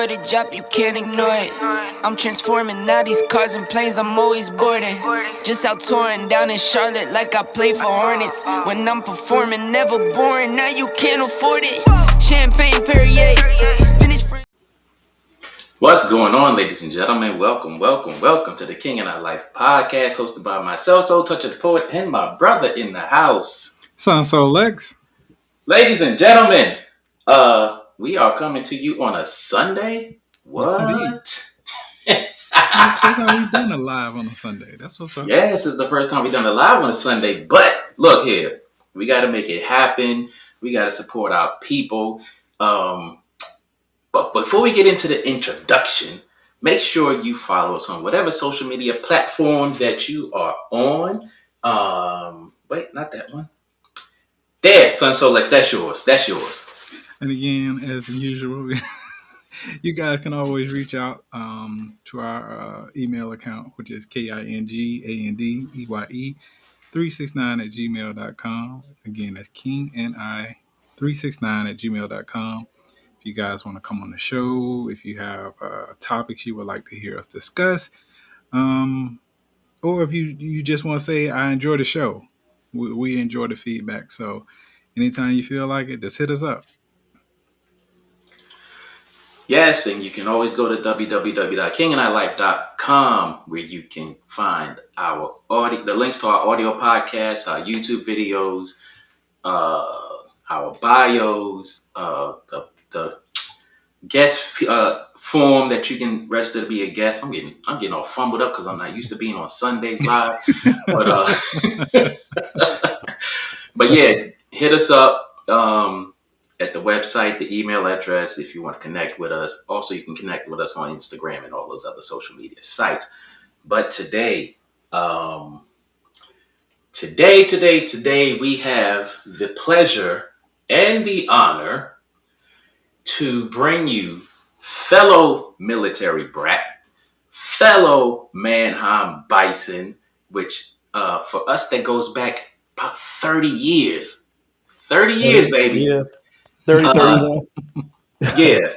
for the job, you can't ignore it. I'm transforming now these cars and planes, I'm always boarding. Just out touring down in Charlotte like I play for Hornets. When I'm performing, never boring, now you can't afford it. Champagne Perrier, finish friend. What's going on, ladies and gentlemen? Welcome to the King and I Life podcast, hosted by myself, Soul Toucher the Poet, and my brother in the house. Sounds so Lex. Ladies and gentlemen, we are coming to you on a Sunday. What? That's the first time we've done a live on a Sunday. That's what's up. Yeah, this is the first time we've done a live on a Sunday. But look here, we got to make it happen. We got to support our people. But before we get into the introduction, make sure you follow us on whatever social media platform that you are on. Wait, not that one. There, Son So Lex, that's yours. That's yours. And again, as usual, you guys can always reach out to our email account, which is KINGANDEYE369@gmail.com. Again, that's KingandI369@gmail.com. If you guys want to come on the show, if you have topics you would like to hear us discuss, or if you just want to say, I enjoy the show. We enjoy the feedback. So anytime you feel like it, just hit us up. Yes, and you can always go to www.kingandilife.com where you can find our audio, the links to our audio podcasts, our YouTube videos, our bios, the guest form that you can register to be a guest. I'm getting all fumbled up because I'm not used to being on Sundays live. But yeah, hit us up at the website, the email address if you want to connect with us. Also, you can connect with us on Instagram and all those other social media sites. But today we have the pleasure and the honor to bring you fellow military brat, fellow MANNHEIM Bison, which for us that goes back about 30 years. 30 years, baby. Yeah, 31. Yeah.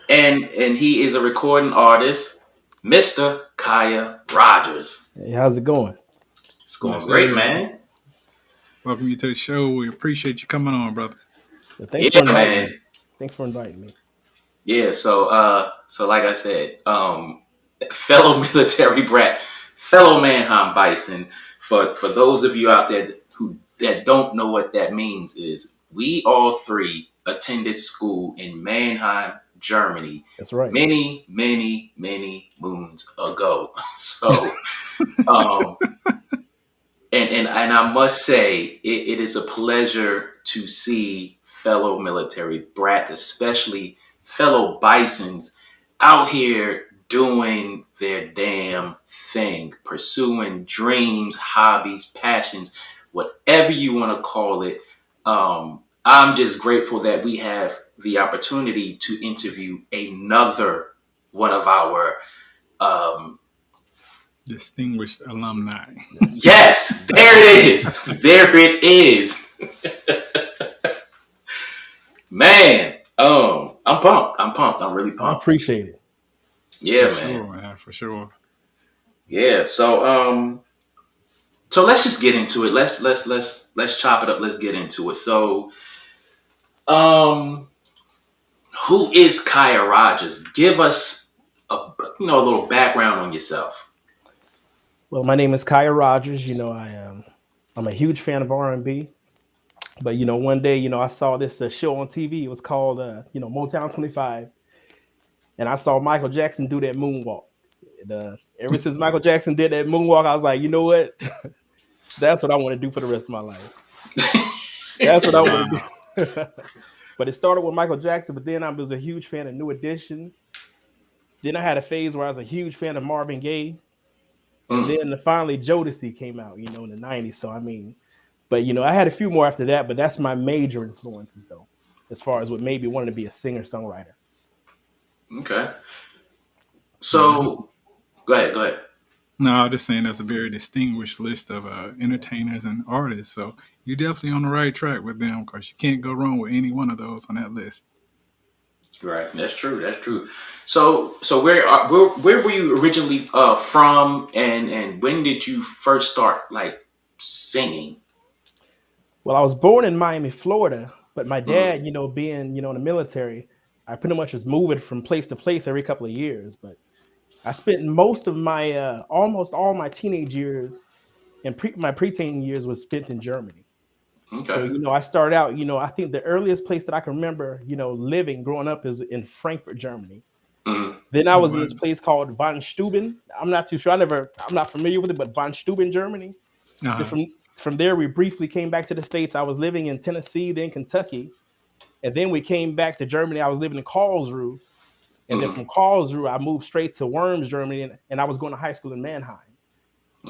And he is a recording artist, Mr. Kiah Rogers. Hey, how's it going? It's going great, man. Welcome you to the show. We appreciate you coming on, brother. Well, thanks for inviting me. Yeah, so like I said, fellow military brat, fellow MANNHEIM Bison. For those of you out there that don't know what that means, is we all three attended school in Mannheim, Germany. That's right. Many moons ago. So, and I must say, it is a pleasure to see fellow military brats, especially fellow Bisons, out here doing their damn thing, pursuing dreams, hobbies, passions, whatever you want to call it. I'm just grateful that we have the opportunity to interview another one of our distinguished alumni. Yes, there it is. There it is. Man, I'm pumped. I'm really pumped. I appreciate it. Yeah, for man. Sure, man. For sure. Yeah. So let's just get into it. Let's chop it up. Let's get into it. So, who is Kiah Rogers? Give us a little background on yourself. Well, my name is Kiah Rogers. I'm a huge fan of R&B. But one day, I saw this show on TV. It was called Motown 25, and I saw Michael Jackson do that moonwalk. And, ever since Michael Jackson did that moonwalk, I was like, you know what? That's what I want to do for the rest of my life. That's what I want to do. But it started with Michael Jackson, but then I was a huge fan of New Edition. Then I had a phase where I was a huge fan of Marvin Gaye. And then finally Jodeci came out, in the 90s. So, but, I had a few more after that, but that's my major influences, though, as far as what made me wanting to be a singer-songwriter. Okay. So, go ahead. No, I was just saying that's a very distinguished list of entertainers and artists. So you're definitely on the right track with them because you can't go wrong with any one of those on that list. Right. That's true. That's true. So where were you originally from, and when did you first start like singing? Well, I was born in Miami, Florida, but my Mm, dad, being, in the military, I pretty much was moving from place to place every couple of years. But I spent most of my, almost all my teenage years and my preteen years was spent in Germany. So, okay. I started out, I think the earliest place that I can remember, living growing up is in Frankfurt, Germany. Mm, Then I Oh, was in wow. this place called Von Steuben. I'm not too sure. I'm not familiar with it, but Von Steuben, Germany. Then Uh-huh. from there, we briefly came back to the States. I was living in Tennessee, then Kentucky. And then we came back to Germany. I was living in Karlsruhe. And then mm, from Karlsruhe, I moved straight to Worms, Germany. And I was going to high school in Mannheim.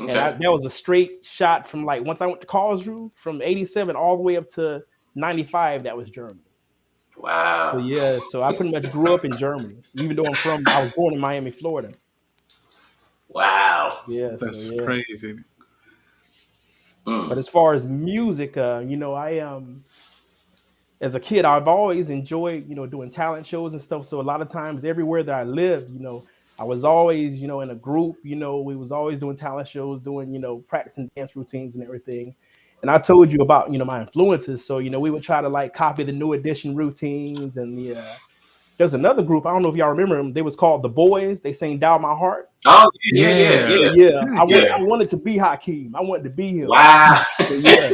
And okay. that was a straight shot from like once I went to Karlsruhe from 87 all the way up to 95, that was Germany. So Wow. yeah, so I pretty much grew up in Germany, even though I was born in Miami, Florida. Wow. Yeah, so That's yeah. crazy. But Mm, as far as music, I as a kid, I've always enjoyed, doing talent shows and stuff. So a lot of times, everywhere that I lived, I was always, in a group. We was always doing talent shows, doing, practicing dance routines and everything. And I told you about, my influences. So we would try to like copy the New Edition routines and the. There's another group. I don't know if y'all remember them. They was called the Boys. They sang "Dial My Heart." oh yeah, yeah, Yeah. yeah, Yeah, Heck I wanted yeah. yeah. I wanted to be Hakeem. I wanted to be him. Wow. So yeah,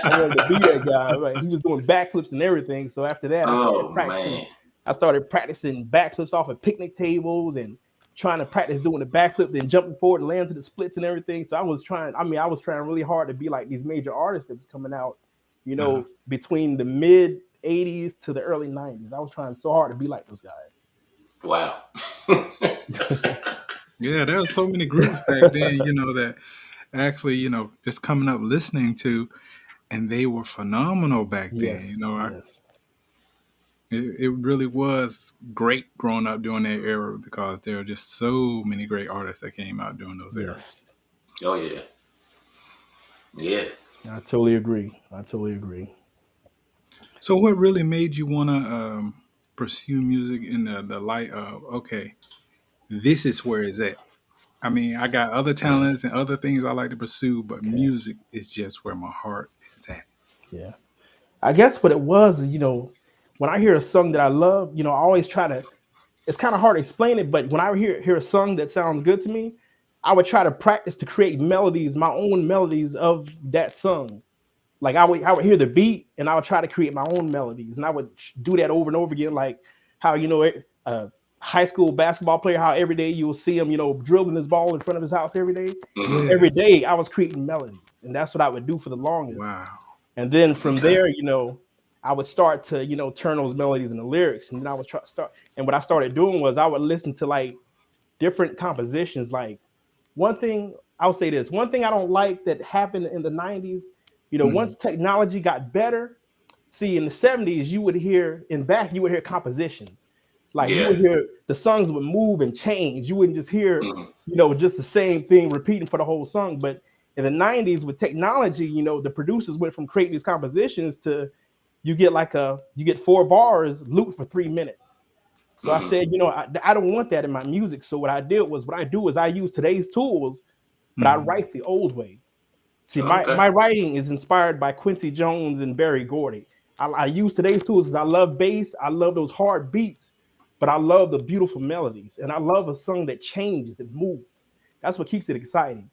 I wanted to be that guy. Right? He was doing backflips and everything. So after that, I started Oh practicing. man. I started practicing backflips off of picnic tables and trying to practice doing the backflip, then jumping forward and landing to the splits and everything. So I was trying. I mean, I was trying really hard to be like these major artists that was coming out. Uh-huh. Between the mid '80s to the early '90s. I was trying so hard to be like those Wow. guys. Yeah, there were so many groups back then, that actually, just coming up listening to, and they were phenomenal back then. Yes, yes, It really was great growing up during that era because there were just so many great artists that came out during those eras. yes. Oh yeah. Yeah. I totally agree. I totally agree. So, what really made you want to pursue music in the light of, okay, this is where it's at? I mean, I got other talents and other things I like to pursue, but Okay. music is just where my heart is at. Yeah. I guess what it was, when I hear a song that I love, I always try to. It's kind of hard to explain it, but when I hear a song that sounds good to me, I would try to practice to create melodies, my own melodies of that song. Like I would hear the beat and I would try to create my own melodies, and I would do that over and over again. Like how a high school basketball player, how every day you will see him, dribbling his ball in front of his house every day. Hmm. Yeah. Every day I was creating melodies, and that's what I would do for the longest. Wow. And then from Okay. there, I would start to turn those melodies into lyrics, and then I would start. And what I started doing was I would listen to like different compositions. Like one thing I'll say this: one thing I don't like that happened in the '90s. Mhm. Once technology got better, see in the '70s you would hear compositions. Like you would Yeah. hear the songs would move and change. You wouldn't just hear, Hmm. just the same thing repeating for the whole song. But in the '90s with technology, the producers went from creating these compositions to you get 4 bars looped for 3 minutes. So I Hmm. said, I don't want that in my music. So what I do is I use today's tools, but I Mhm. write the old way. See, Okay. my writing is inspired by Quincy Jones and Barry Gordy. I use today's tools because I love bass, I love those hard beats, but I love the beautiful melodies, and I love a song that changes, it moves. That's what keeps it exciting.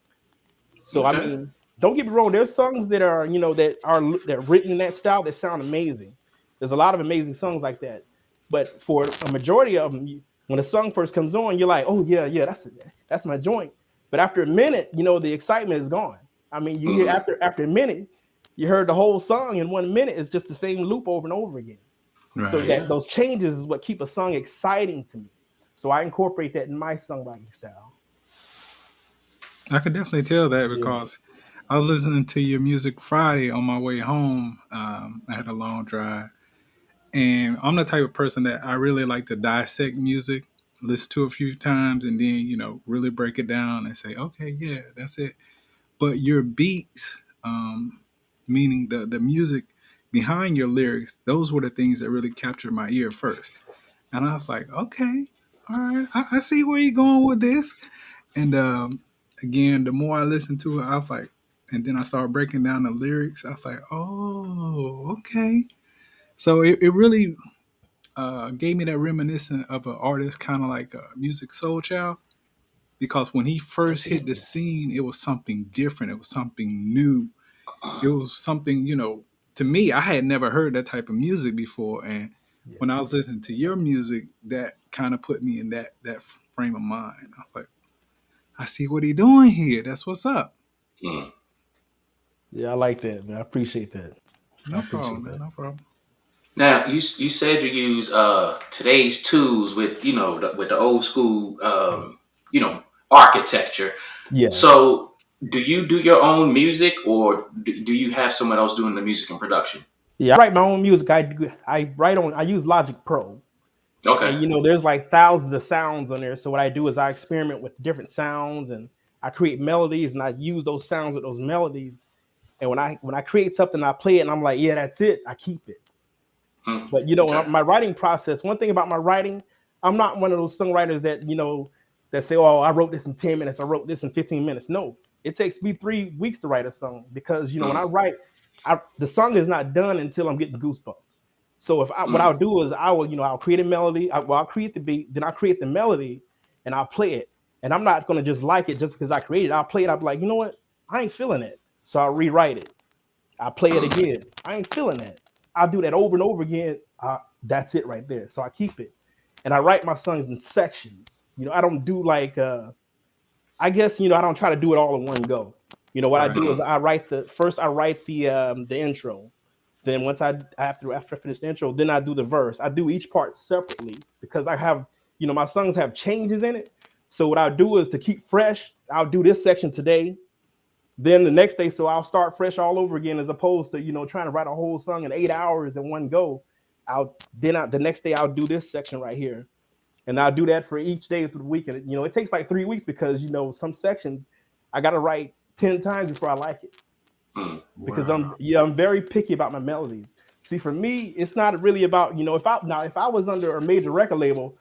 So I Okay. mean, don't get me wrong. There's songs that are written in that style that sound amazing. There's a lot of amazing songs like that. But for a majority of them, when a song first comes on, you're like, oh yeah, yeah, that's my joint. But after a minute, the excitement is gone. I mean, you hear Hmm. after a minute, you heard the whole song in 1 minute. It's just the same loop over and over again. So Right. that Yeah. those changes is what keep a song exciting to me. So I incorporate that in my songwriting style. I could definitely tell that Yeah. because I was listening to your music Friday on my way home. I had a long drive, and I'm the type of person that I really like to dissect music, listen to it a few times, and then really break it down and say, okay, yeah, that's it. But your beats, meaning the music, behind your lyrics, those were the things that really captured my ear first. And I was like, okay, all right, I see where you're going with this. And again, the more I listened to it, I was like, and then I started breaking down the lyrics. I was like, oh, okay. So it really gave me that reminiscent of an artist kind of like Music Soul Child, because when he first hit the scene, it was something different. It was something new. It was something, to me, I had never heard that type of music before. And Yeah. when I was listening to your music, that kind of put me in that frame of mind. I was like, I see what he doing here. That's what's up. Mm. Yeah, I like that, man. I appreciate that. I No problem, appreciate man. that. No problem. Now you said you use today's tools with with the old school you know architecture. Yeah. So do you do your own music, or do you have someone else doing the music and production? Yeah, I write my own music. I use Logic Pro. Okay. And there's like thousands of sounds on there. So what I do is I experiment with different sounds and I create melodies and I use those sounds with those melodies. And when I create something, I play it and I'm like, yeah, that's it. I keep it. Mm. But Okay. my writing process, one thing about my writing, I'm not one of those songwriters that that say, oh, I wrote this in 10 minutes, I wrote this in 15 minutes. No, it takes me 3 weeks to write a song because when I Mm. write, the song is not done until I'm getting goosebumps. So what Mm. I'll do is I'll create a melody, I'll create the beat, then I'll create the melody and I'll play it. And I'm not gonna just like it just because I created it. I'll play it, I'll be like, you know what? I ain't feeling it. So I'll rewrite it. I play it Mm. again. I ain't feeling that. I'll do that over and over again. That's it right there. So I keep it, and I write my songs in sections. I don't do like I guess I don't try to do it all in one go. What I Right. do is Mm. I write the intro. Then once after I finish the intro, then I do the verse. I do each part separately because I have my songs have changes in it. So what I'll do is to keep fresh. I'll do this section today, then the next day, so I'll start fresh all over again, as opposed to trying to write a whole song in 8 hours in one go. The next day I'll do this section right here, and I'll do that for each day through the week. And it takes like 3 weeks because some sections I got to write 10 times before I like it, Mm. because Wow. I'm very picky about my melodies. See, for me, it's not really about if I was under a major record label,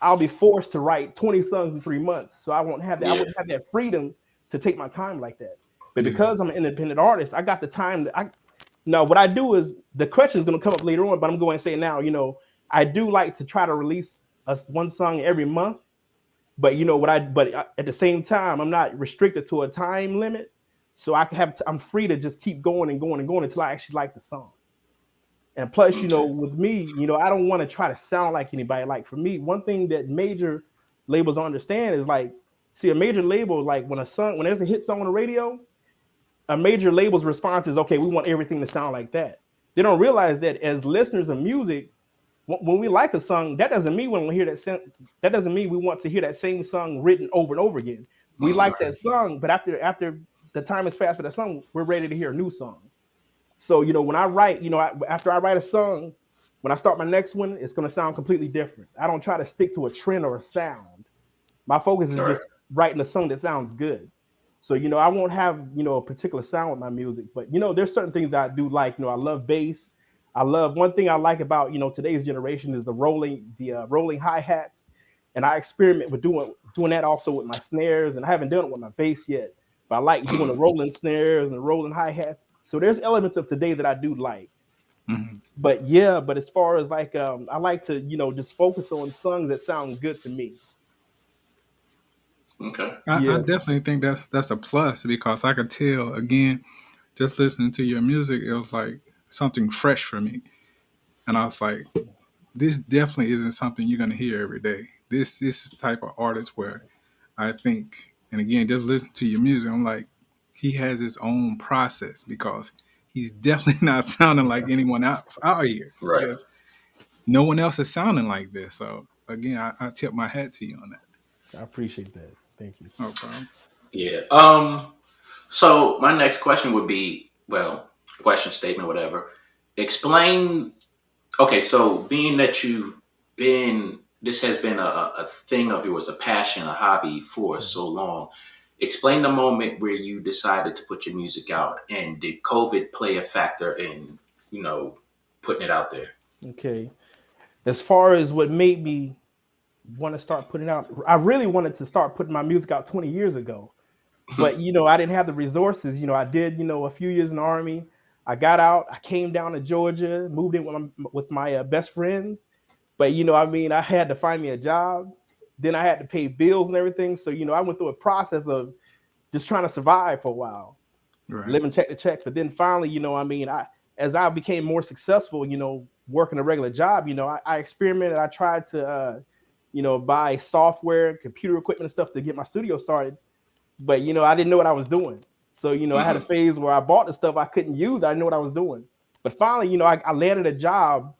I'll be forced to write 20 songs in 3 months. So I won't have that. I Yeah. wouldn't have that freedom to take my time like that. But Yeah. because I'm an independent artist, I got the time. Now what I do is the question is going to come up later on, but I'm going to say now. I do like to try to release one song every month. But at the same time, I'm not restricted to a time limit. So I'm free to just keep going and going and going until I actually like the song. And plus, Okay. with me, I don't want to try to sound like anybody. Like for me, one thing that major labels don't understand is like, see, a major label, like when there's a hit song on the radio, a major label's response is, okay, we want everything to sound like that. They don't realize that as listeners of music, when we like a song, that doesn't mean when we hear that doesn't mean we want to hear that same song written over and over again. We Mm. like that song, but after the time has passed for the song, we're ready to hear a new song. So, when I write, after I write a song, when I start my next one, it's going to sound completely different. I don't try to stick to a trend or a sound. My focus is All right. just writing a song that sounds good. So, I won't have, a particular sound with my music, but, there's certain things that I do like. I love bass. One thing I like about, today's generation is the rolling hi-hats. And I experiment with doing that also with my snares. And I haven't done it with my bass yet, but I like doing the Mm. rolling snares and the rolling hi-hats. So there's elements of today that I do like. Hmm. But yeah, but as far as like I like to, just focus on songs that sound good to me. Okay. I Yeah. definitely think that's a plus, because I could tell, again, just listening to your music, it was like something fresh for me. And I was like, this definitely isn't something you're gonna hear every day. This is the type of artist where I think, and again, just listen to your music, I'm like, he has his own process, because he's definitely not sounding like anyone else out here. Right. Just no one else is sounding like this. So again, I tip my hat to you on that. I appreciate that. Thank you. No problem. Yeah. So my next question would be, well, question statement, whatever. Explain. Okay, so being that this has been a thing of yours, a passion, a hobby for so long. Explain the moment where you decided to put your music out, and did COVID play a factor in you know, putting it out there. Okay. As far as what made me want to start putting out, I really wanted to start putting my music out 20 years ago. But I didn't have the resources. I did a few years in the army. I got out. I came down to Georgia, moved in with my best friends. But I had to find me a job. Then I had to pay bills and everything. So I went through a process of just trying to survive for a while, Right. living check to check. But then finally, I as I became more successful, working a regular job, I experimented. I tried to, buy software, computer equipment, and stuff to get my studio started. But I didn't know what I was doing. So I had a Hmm. phase where I bought the stuff I couldn't use. I didn't know what I was doing. But finally, I landed a job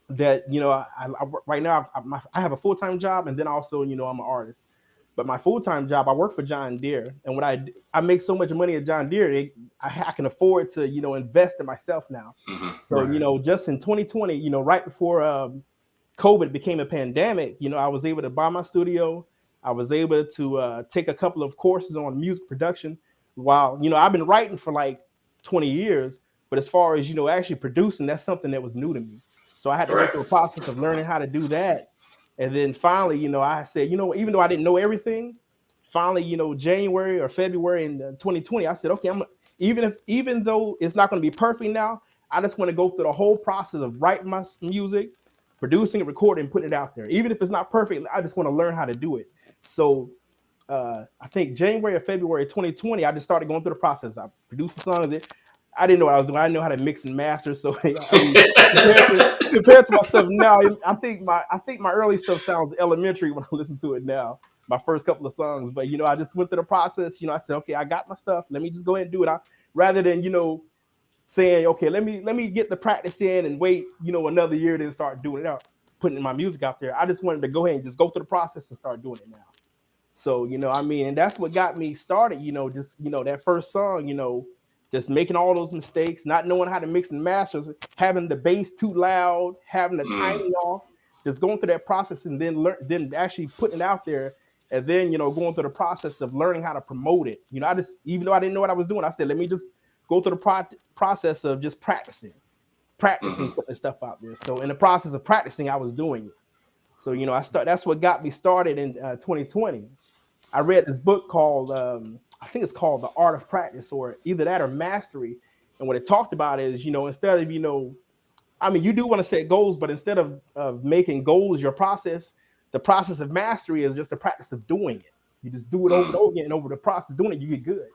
that I right now I have a full time job, and then also I'm an artist. But my full time job, I work for John Deere, and when I make so much money at John Deere, I can afford to invest in myself now. Hmm. So Right. just in 2020, right before COVID became a pandemic, I was able to buy my studio. I was able to take a couple of courses on music production. While I've been writing for like 20 years, but as far as actually producing, that's something that was new to me. So I had to go Right. through a process of learning how to do that. And then finally, I said, even though I didn't know everything, finally, January or February in 2020, I said, okay, even though it's not going to be perfect now, I just want to go through the whole process of writing my music, producing it, recording, and putting it out there. Even if it's not perfect, I just want to learn how to do it. So I think January or February 2020, I just started going through the process. I produced the songs. I didn't know what I was doing. I didn't know how to mix and master. So I mean, compared to my stuff now, I think my early stuff sounds elementary when I listen to it now. My first couple of songs, but I just went through the process. I said, okay, I got my stuff. Let me just go ahead and do it. Rather than saying, okay, let me get the practice in and wait, another year then start doing it out, putting my music out there. I just wanted to go ahead and just go through the process and start doing it now. So, and that's what got me started, just, that first song, just making all those mistakes, not knowing how to mix and master, having the bass too loud, having the Mm. timing off, just going through that process and then actually putting it out there. And then, going through the process of learning how to promote it. I just, even though I didn't know what I was doing, I said, let me just go through the process of just practicing Hmm. putting stuff out there. So in the process of practicing, I was doing it. So, that's what got me started in 2020. I read this book called I think it's called The Art of Practice, or either that or Mastery. And what it talked about is, instead of I mean, you do want to set goals, but instead of making goals your process, the process of mastery is just the practice of doing it. You just do it over and Mm. over again, and over the process of doing it, you get good.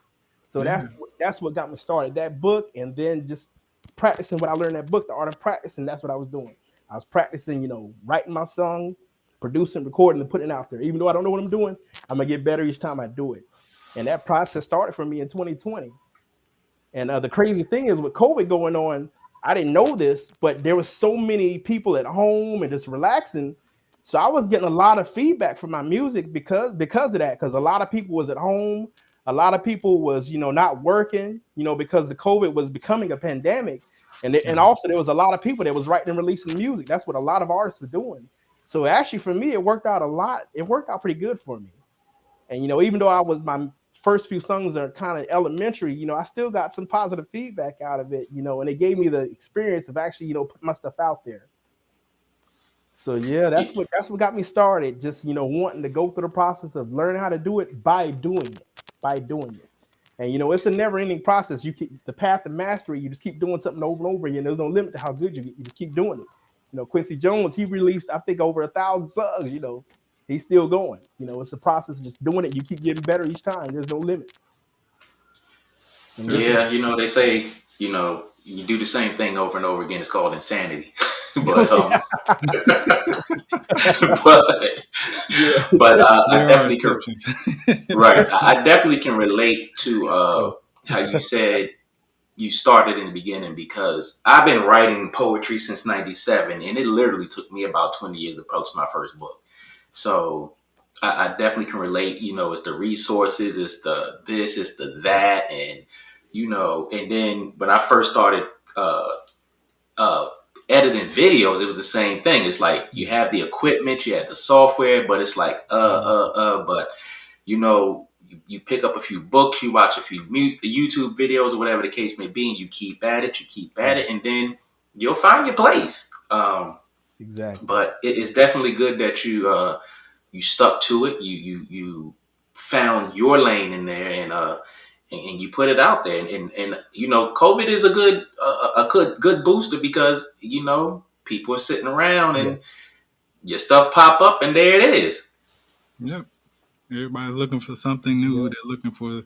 So Yeah. that's what got me started. That book, and then just practicing what I learned in that book, The Art of Practice, and that's what I was doing. I was practicing, writing my songs, producing, recording, and putting it out there. Even though I don't know what I'm doing, I'm gonna get better each time I do it. And that process started for me in 2020. And the crazy thing is, with COVID going on, I didn't know this, but there was so many people at home and just relaxing. So I was getting a lot of feedback from my music because of that. Because a lot of people was at home, a lot of people was not working, because the COVID was becoming a pandemic, and Yeah. also there was a lot of people that was writing and releasing music. That's what a lot of artists were doing. So actually, for me, it worked out a lot. It worked out pretty good for me. And even though my first few songs are kind of elementary, I still got some positive feedback out of it, and it gave me the experience of actually, putting my stuff out there. So yeah, that's what got me started. Just wanting to go through the process of learning how to do it by doing it, by doing it. And it's a never-ending process. You keep the path to mastery. You just keep doing something over and over again. There's no limit to how good you get. You just keep doing it. Quincy Jones, he released I think over 1,000 songs. He's still going. It's a process of just doing it. You keep getting better each time. There's no limit. And this That's is Yeah, they say, you do the same thing over and over again. It's called insanity. but but yeah. I there are definitely can. exceptions. Right, I definitely can relate to how you said you started in the beginning, because I've been writing poetry since '97, and it literally took me about 20 years to post my first book. So I definitely can relate. It's the resources, it's the this, it's the that, and and then when I first started uh, uh, editing videos, it was the same thing. It's like you have the equipment, you have the software, but it's like but you know you pick up a few books, you watch a few YouTube videos or whatever the case may be, and you keep at it, Right. and then you'll find your place. Exactly. But it's definitely good that you stuck to it. You found your lane in there, and you put it out there. And COVID is a good booster because people are sitting around Yeah. and your stuff pop up, and there it is. Yep. Everybody's looking for something new. Yeah. They're looking for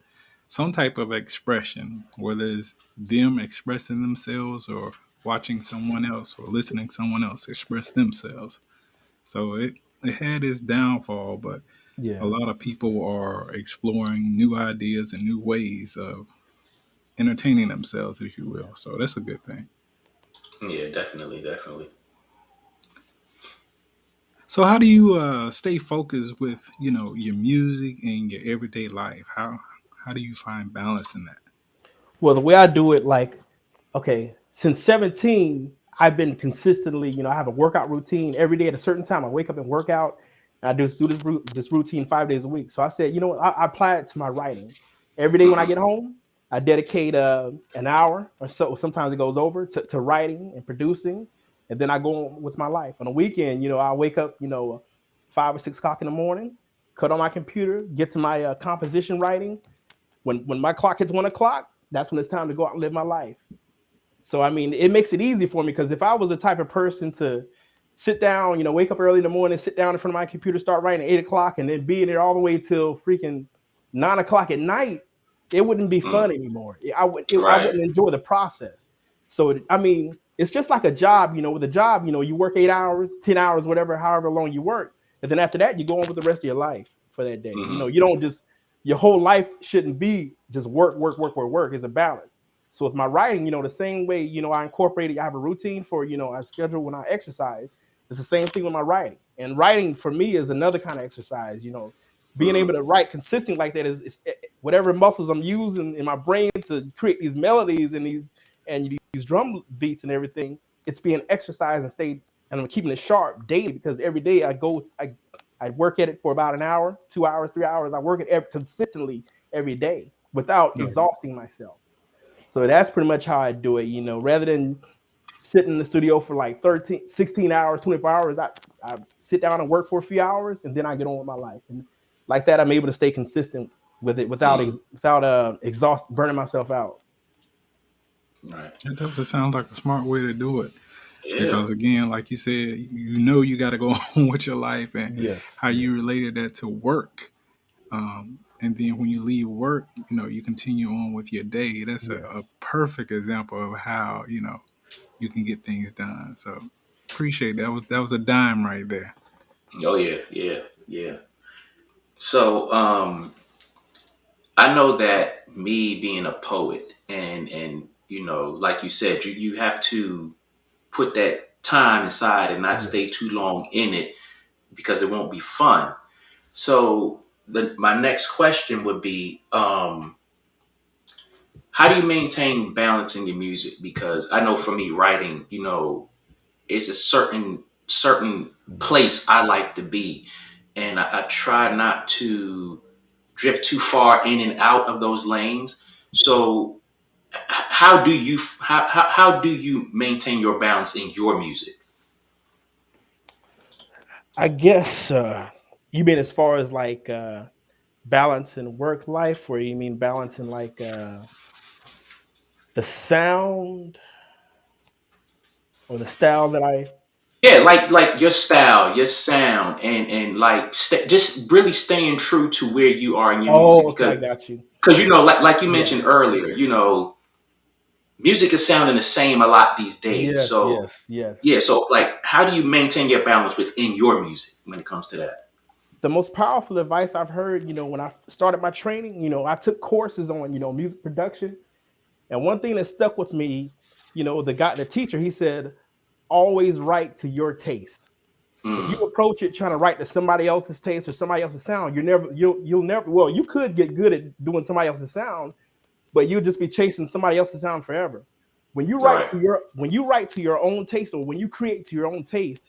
some type of expression, whether it's them expressing themselves or watching someone else or listening to someone else express themselves. So it had its downfall, but a Yeah. lot of people are exploring new ideas and new ways of entertaining themselves, if you will. So that's a good thing. Yeah, definitely, definitely. So how do you stay focused with your music and your everyday life? How do you find balance in that? Well, the way I do it, like, okay, since 17, I've been consistently, I have a workout routine every day at a certain time. I wake up and work out. And I do this routine 5 days a week. So I said, you know what? I apply it to my writing. Every day when I Hmm. get home, I dedicate an hour or so. Sometimes it goes over to writing and producing, and then I go on with my life. On the weekend, I wake up, 5 or 6 o'clock in the morning, cut on my computer, get to my composition writing. When my clock hits 1 o'clock, that's when it's time to go out and live my life. So I mean, it makes it easy for me because if I was the type of person to sit down, wake up early in the morning, sit down in front of my computer, start writing at 8 o'clock, and then be in there all the way till freaking 9 o'clock at night, it wouldn't be Mm. fun anymore. I Right. wouldn't enjoy the process. So I mean, it's just like a job. With a job, you work 8 hours, 10 hours, whatever, however long you work, and then after that, you go on with the rest of your life for that day. Hmm. You don't just your whole life shouldn't be just work, work, work, work, work. It's a balance. So with my writing, the same way, I incorporated, I have a routine for, I schedule when I exercise. It's the same thing with my writing. And writing for me is another kind of exercise, being Hmm. able to write consistent like that is whatever muscles I'm using in my brain to create these melodies and these drum beats and everything. It's being exercised and I'm keeping it sharp daily because every day I work at it for about an hour, 2 hours, 3 hours. I work it consistently every day without Right. exhausting myself. So that's pretty much how I do it, rather than sit in the studio for like 13, 16 hours, 24 hours, I sit down and work for a few hours and then I get on with my life. And like that, I'm able to stay consistent with it Mm. without burning myself out. Right. It definitely sounds like a smart way to do it. Yeah. Because again, like you said, you got to go on with your life and Yes. how Yes. you related that to work. And then when you leave work, you continue on with your day. That's Yeah. a perfect example of how you can get things done. So appreciate that was a dime right there. Oh yeah. Yeah. Yeah. So I know that me being a poet and like you said, you have to put that time aside and not Yeah. stay too long in it because it won't be fun. So my next question would be, how do you maintain balance in your music? Because I know for me, writing, it's a certain Yeah. place I like to be, and I try not to drift too far in and out of those lanes. So how do you maintain your balance in your music? I guess you mean as far as like balance in work life, or you mean balance in like the sound or the style that I. Yeah, like your style, your sound, and like just really staying true to where you are in your music Oh, okay, I because got you. like you Yeah. mentioned earlier, music is sounding the same a lot these days. Yes, So yes, yes. yeah, so like how do you maintain your balance within your music when it comes to that? The most powerful advice I've heard, when I started my training, I took courses on, music production. And one thing that stuck with me, the teacher, he said, always write to your taste. If you Mm, approach it trying to write to somebody else's taste or somebody else's sound, you'll never, well, you could get good at doing somebody else's sound, but you'll just be chasing somebody else's sound forever. right. When you write to your own taste or when you create to your own taste,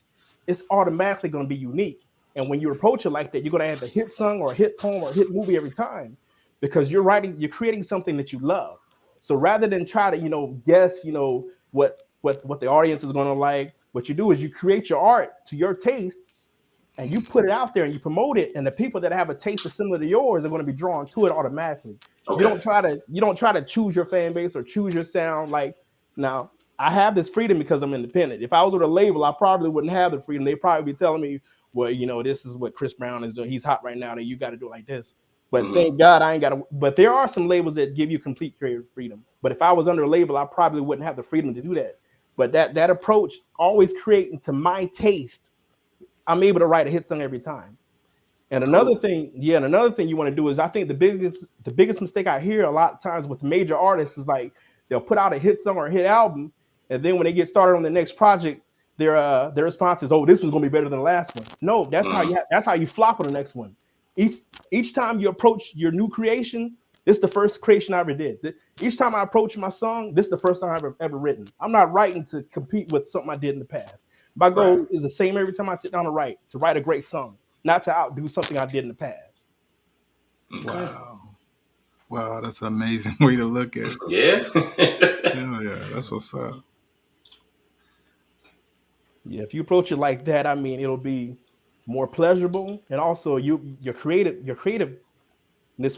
it's automatically going to be unique. And when you approach it like that, you're going to have a hit song or a hit poem or a hit movie every time. because you're creating something that you love. So rather than try to, guess, what the audience is going to like, what you do is you create your art to your taste, and you put it out there and you promote it, and the people that have a taste that's similar to yours are going to be drawn to it automatically. Okay. You don't try to choose your fan base or choose your sound. Like, now, I have this freedom because I'm independent. If I was with a label, I probably wouldn't have the freedom. They'd probably be telling me, well, this is what Chris Brown is doing. He's hot right now, and you got to do it like this. But Hmm. thank God I ain't got to. But there are some labels that give you complete creative freedom. But if I was under a label, I probably wouldn't have the freedom to do that. But that approach, always creating to my taste, I'm able to write a hit song every time. And another Cool. thing, yeah, and another thing you want to do is, I think the biggest mistake I hear a lot of times with major artists is like, they'll put out a hit song or a hit album, and then when they get started on the next project, their response is, "Oh, this one's gonna be better than the last one." No, Hmm. that's how you flop on the next one. Each each time you approach your new creation, this is the first creation I ever did. Each time I approach my song, this is the first song I've ever written. I'm not writing to compete with something I did in the past. My Right. goal is the same every time I sit down to write a great song, not to outdo something I did in the past. Okay. Wow. Wow, that's an amazing way to look at it. Yeah. Yeah, yeah, that's what's up. Yeah, if you approach it like that, I mean, it'll be more pleasurable, and also your creativeness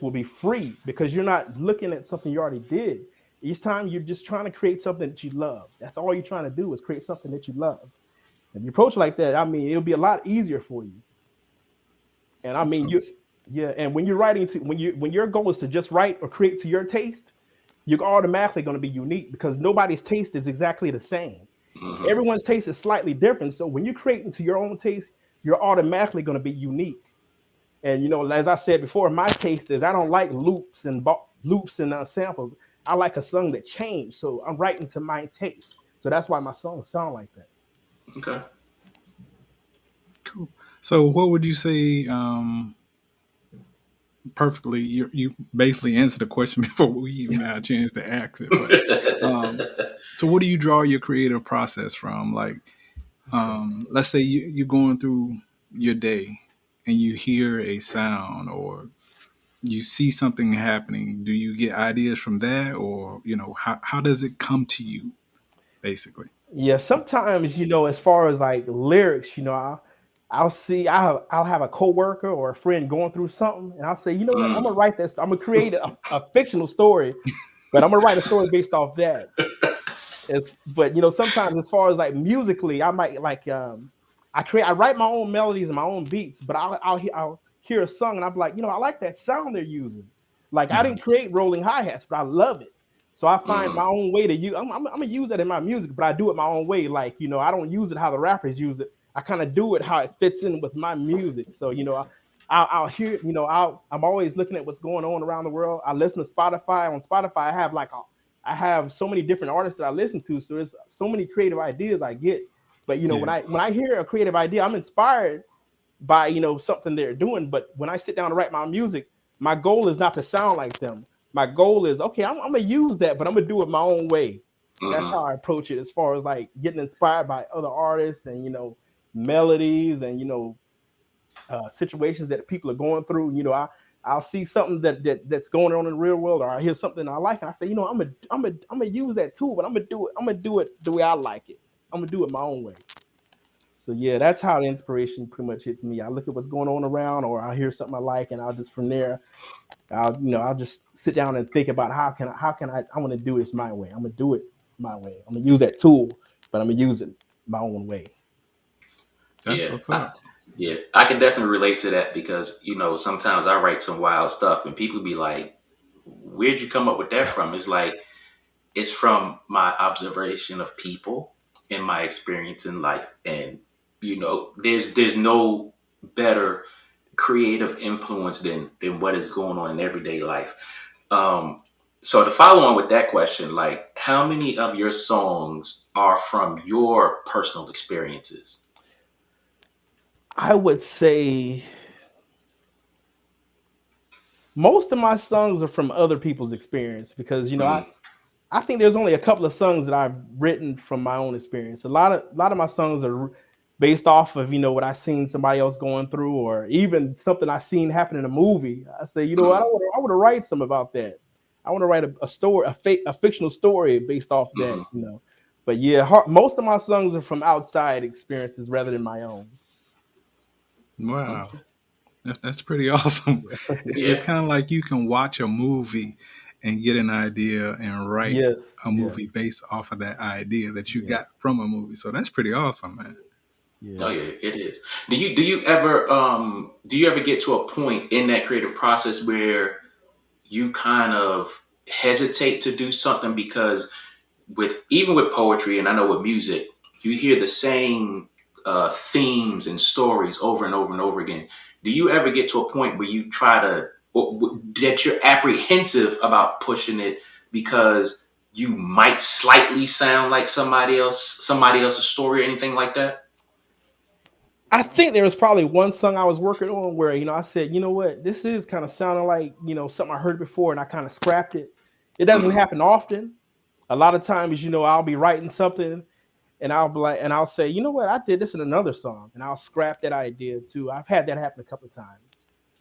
will be free because you're not looking at something you already did. Each time you're just trying to create something that you love. That's all you're trying to do is create something that you love. If you approach it like that, I mean, it'll be a lot easier for you. And I mean, So, yeah. And when you're writing to when your goal is to just write or create to your taste, you're automatically going to be unique because nobody's taste is exactly the same. Hmm. Everyone's taste is slightly different. So when you create into your own taste, you're automatically going to be unique. And as I said before, my taste is, I don't like loops and samples. I like a song that changed. So I'm writing to my taste. So that's why my songs sound like that. Okay. cool. So, what would you say? Perfectly, you basically answered the question before we even got a chance to ask it. But so, what do you draw your creative process from? Like, let's say you're going through your day and you hear a sound or you see something happening. Do you get ideas from that, or how does it come to you, basically? Yeah, sometimes, as far as like lyrics, I'll have a coworker or a friend going through something, and I'll say, you know what, I'm Mm. gonna write this. I'm gonna create a fictional story, but I'm gonna write a story based off that. But sometimes, as far as like musically, I might like I write my own melodies and my own beats, but I'll hear a song and I'm like, I like that sound they're using. Like, I Yeah, didn't create rolling hi hats, but I love it. So I find Mm. my own way to use. I'm gonna use that in my music, but I do it my own way. Like, I don't use it how the rappers use it. I kind of do it how it fits in with my music. So I'll hear. I'm always looking at what's going on around the world. I listen to Spotify. On Spotify, I have so many different artists that I listen to. So there's so many creative ideas I get. But yeah, when I hear a creative idea, I'm inspired by something they're doing. But when I sit down to write my music, my goal is not to sound like them. My goal is, okay, I'm gonna use that, but I'm gonna do it my own way. That's Hmm. how I approach it, as far as like getting inspired by other artists and melodies and situations that people are going through. I'll see something that's going on in the real world, or I hear something I like, and I say, I'm gonna use that too, but I'm gonna do it the way I like it. I'm gonna do it my own way. So yeah, that's how the inspiration pretty much hits me. I look at what's going on around, or I hear something I like, and I'll just from there, I'll just sit down and think about I want to do this my way. I'm gonna do it my way. I'm gonna use that tool, but I'm gonna use it my own way. that's Yeah. what's up. Yeah. I can definitely relate to that because, sometimes I write some wild stuff and people be like, where'd you come up with that from? It's like, it's from my observation of people and my experience in life. And, there's no better creative influence than what is going on in everyday life. Um, so to follow on with that question, like how many of your songs are from your personal experiences? I would say most of my songs are from other people's experience because Mm. I think there's only a couple of songs that I've written from my own experience. A lot of my songs are based off of what I seen somebody else going through, or even something I seen happen in a movie. I say, what, Mm, I want to write some about that. I want to write a story, a fictional story based off that. mm. But yeah, most of my songs are from outside experiences rather than my own. Wow, Okay. that's pretty awesome. It's Yeah. kind of like you can watch a movie and get an idea and write Yes, a yes, movie based off of that idea that you yes, got from a movie. So that's pretty awesome, man. Oh yeah. yeah, it is. Do you ever get to a point in that creative process where you kind of hesitate to do something because with even with poetry and I know with music, you hear the same themes and stories over and over and over again. Do you ever get to a point where you try to that you're apprehensive about pushing it because you might slightly sound like somebody else's story or anything like that? I think there was probably one song I was working on where I said, what, this is kind of sounding like something I heard before, and I kind of scrapped it. It doesn't Mm, happen often. A lot of times, I'll be writing something and I'll be like, and I'll say, what, I did this in another song, and I'll scrap that idea too. I've had that happen a couple of times.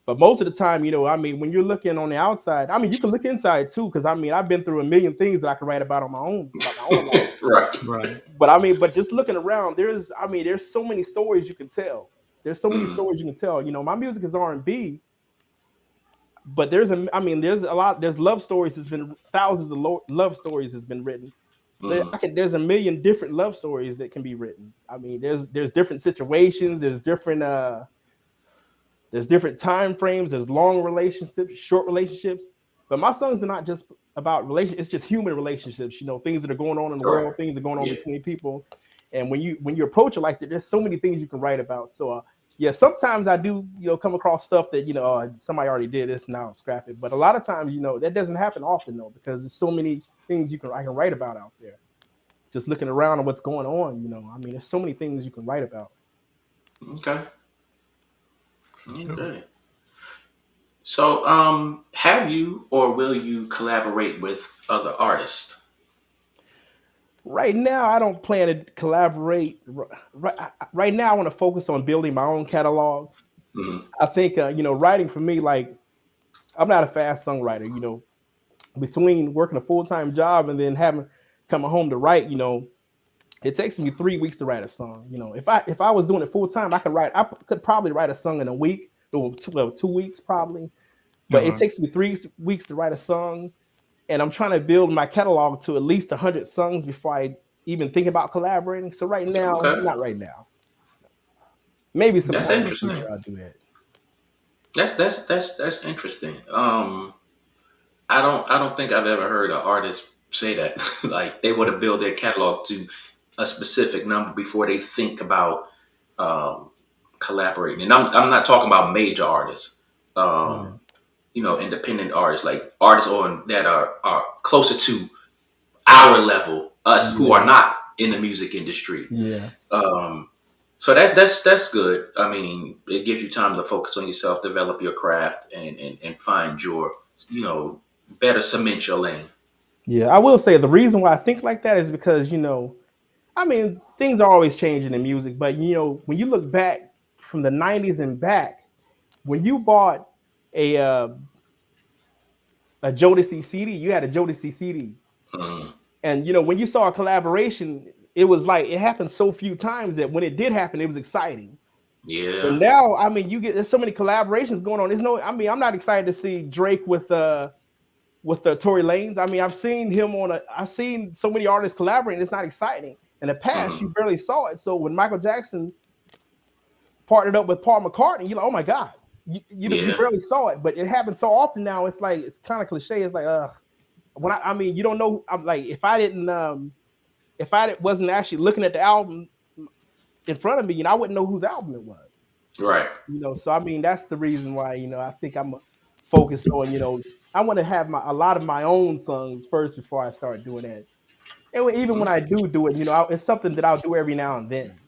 But most of the time, when you're looking on the outside, you can look inside too, because I've been through a million things that I could write about my own life. right. Right. But but just looking around, there's so many stories you can tell. There's so many Mm, stories you can tell. My music is R&B, but there's love stories. There's been thousands of love stories has been written. mm, There's a million different love stories that can be written. There's different situations. There's different time frames. There's long relationships, short relationships. But my songs are not just about relationships. It's just human relationships. Things that are going on in the right. world, things that are going on Yeah. between people. And when you approach it like that, there's so many things you can write about. So yeah, sometimes I do come across stuff that somebody already did this, now scrap it. But a lot of times that doesn't happen often though, because there's so many things I can write about out there. Just looking around and what's going on. There's so many things you can write about. Okay. For sure. Okay. So, have you or will you collaborate with other artists? Right now, I don't plan to collaborate. Right now, I want to focus on building my own catalog. Mm, I think writing for me, like, I'm not a fast songwriter. Between working a full time job and then having coming home to write, it takes me 3 weeks to write a song. If I was doing it full time, I could probably write a song in a week, or 2 weeks probably. But it Uh-huh. takes me 3 weeks to write a song, and I'm trying to build my catalog to at least 100 songs before I even think about collaborating. So right now, okay. not right now. Maybe That's sometime in the interesting. future I'll do that. That's interesting. I don't think I've ever heard an artist say that. Like they would have built their catalog to a specific number before they think about um, collaborating. And I'm not talking about major artists. Yeah, Um, independent artists, like artists on that are closer to our level, us who are yeah, not in the music industry. yeah, Um, so that's good. I mean, it gives you time to focus on yourself, develop your craft, and find your, better cement your lane. yeah. I will say the reason why I think like that is because things are always changing in music, but when you look back from the '90s and back, when you bought a uh, a Jodeci CD, you had a Jodeci CD. Mm, And when you saw a collaboration, it was like it happened so few times that when it did happen, it was exciting. But yeah. now, there's so many collaborations going on. I'm not excited to see Drake with Tory Lanez. I've seen so many artists collaborating. It's not exciting. In the past, you Mm, barely saw it. So when Michael Jackson partnered up with Paul McCartney, you're like, oh my god, you yeah. barely saw it. But it happens so often now. It's like it's kind of cliche. It's like, you don't know. I'm like, if I wasn't actually looking at the album in front of me, I wouldn't know whose album it was. Right. So that's the reason why I think I'm focused on I want to have a lot of my own songs first before I start doing that. And even when I Okay. do it, it's something that I'll do every now and then.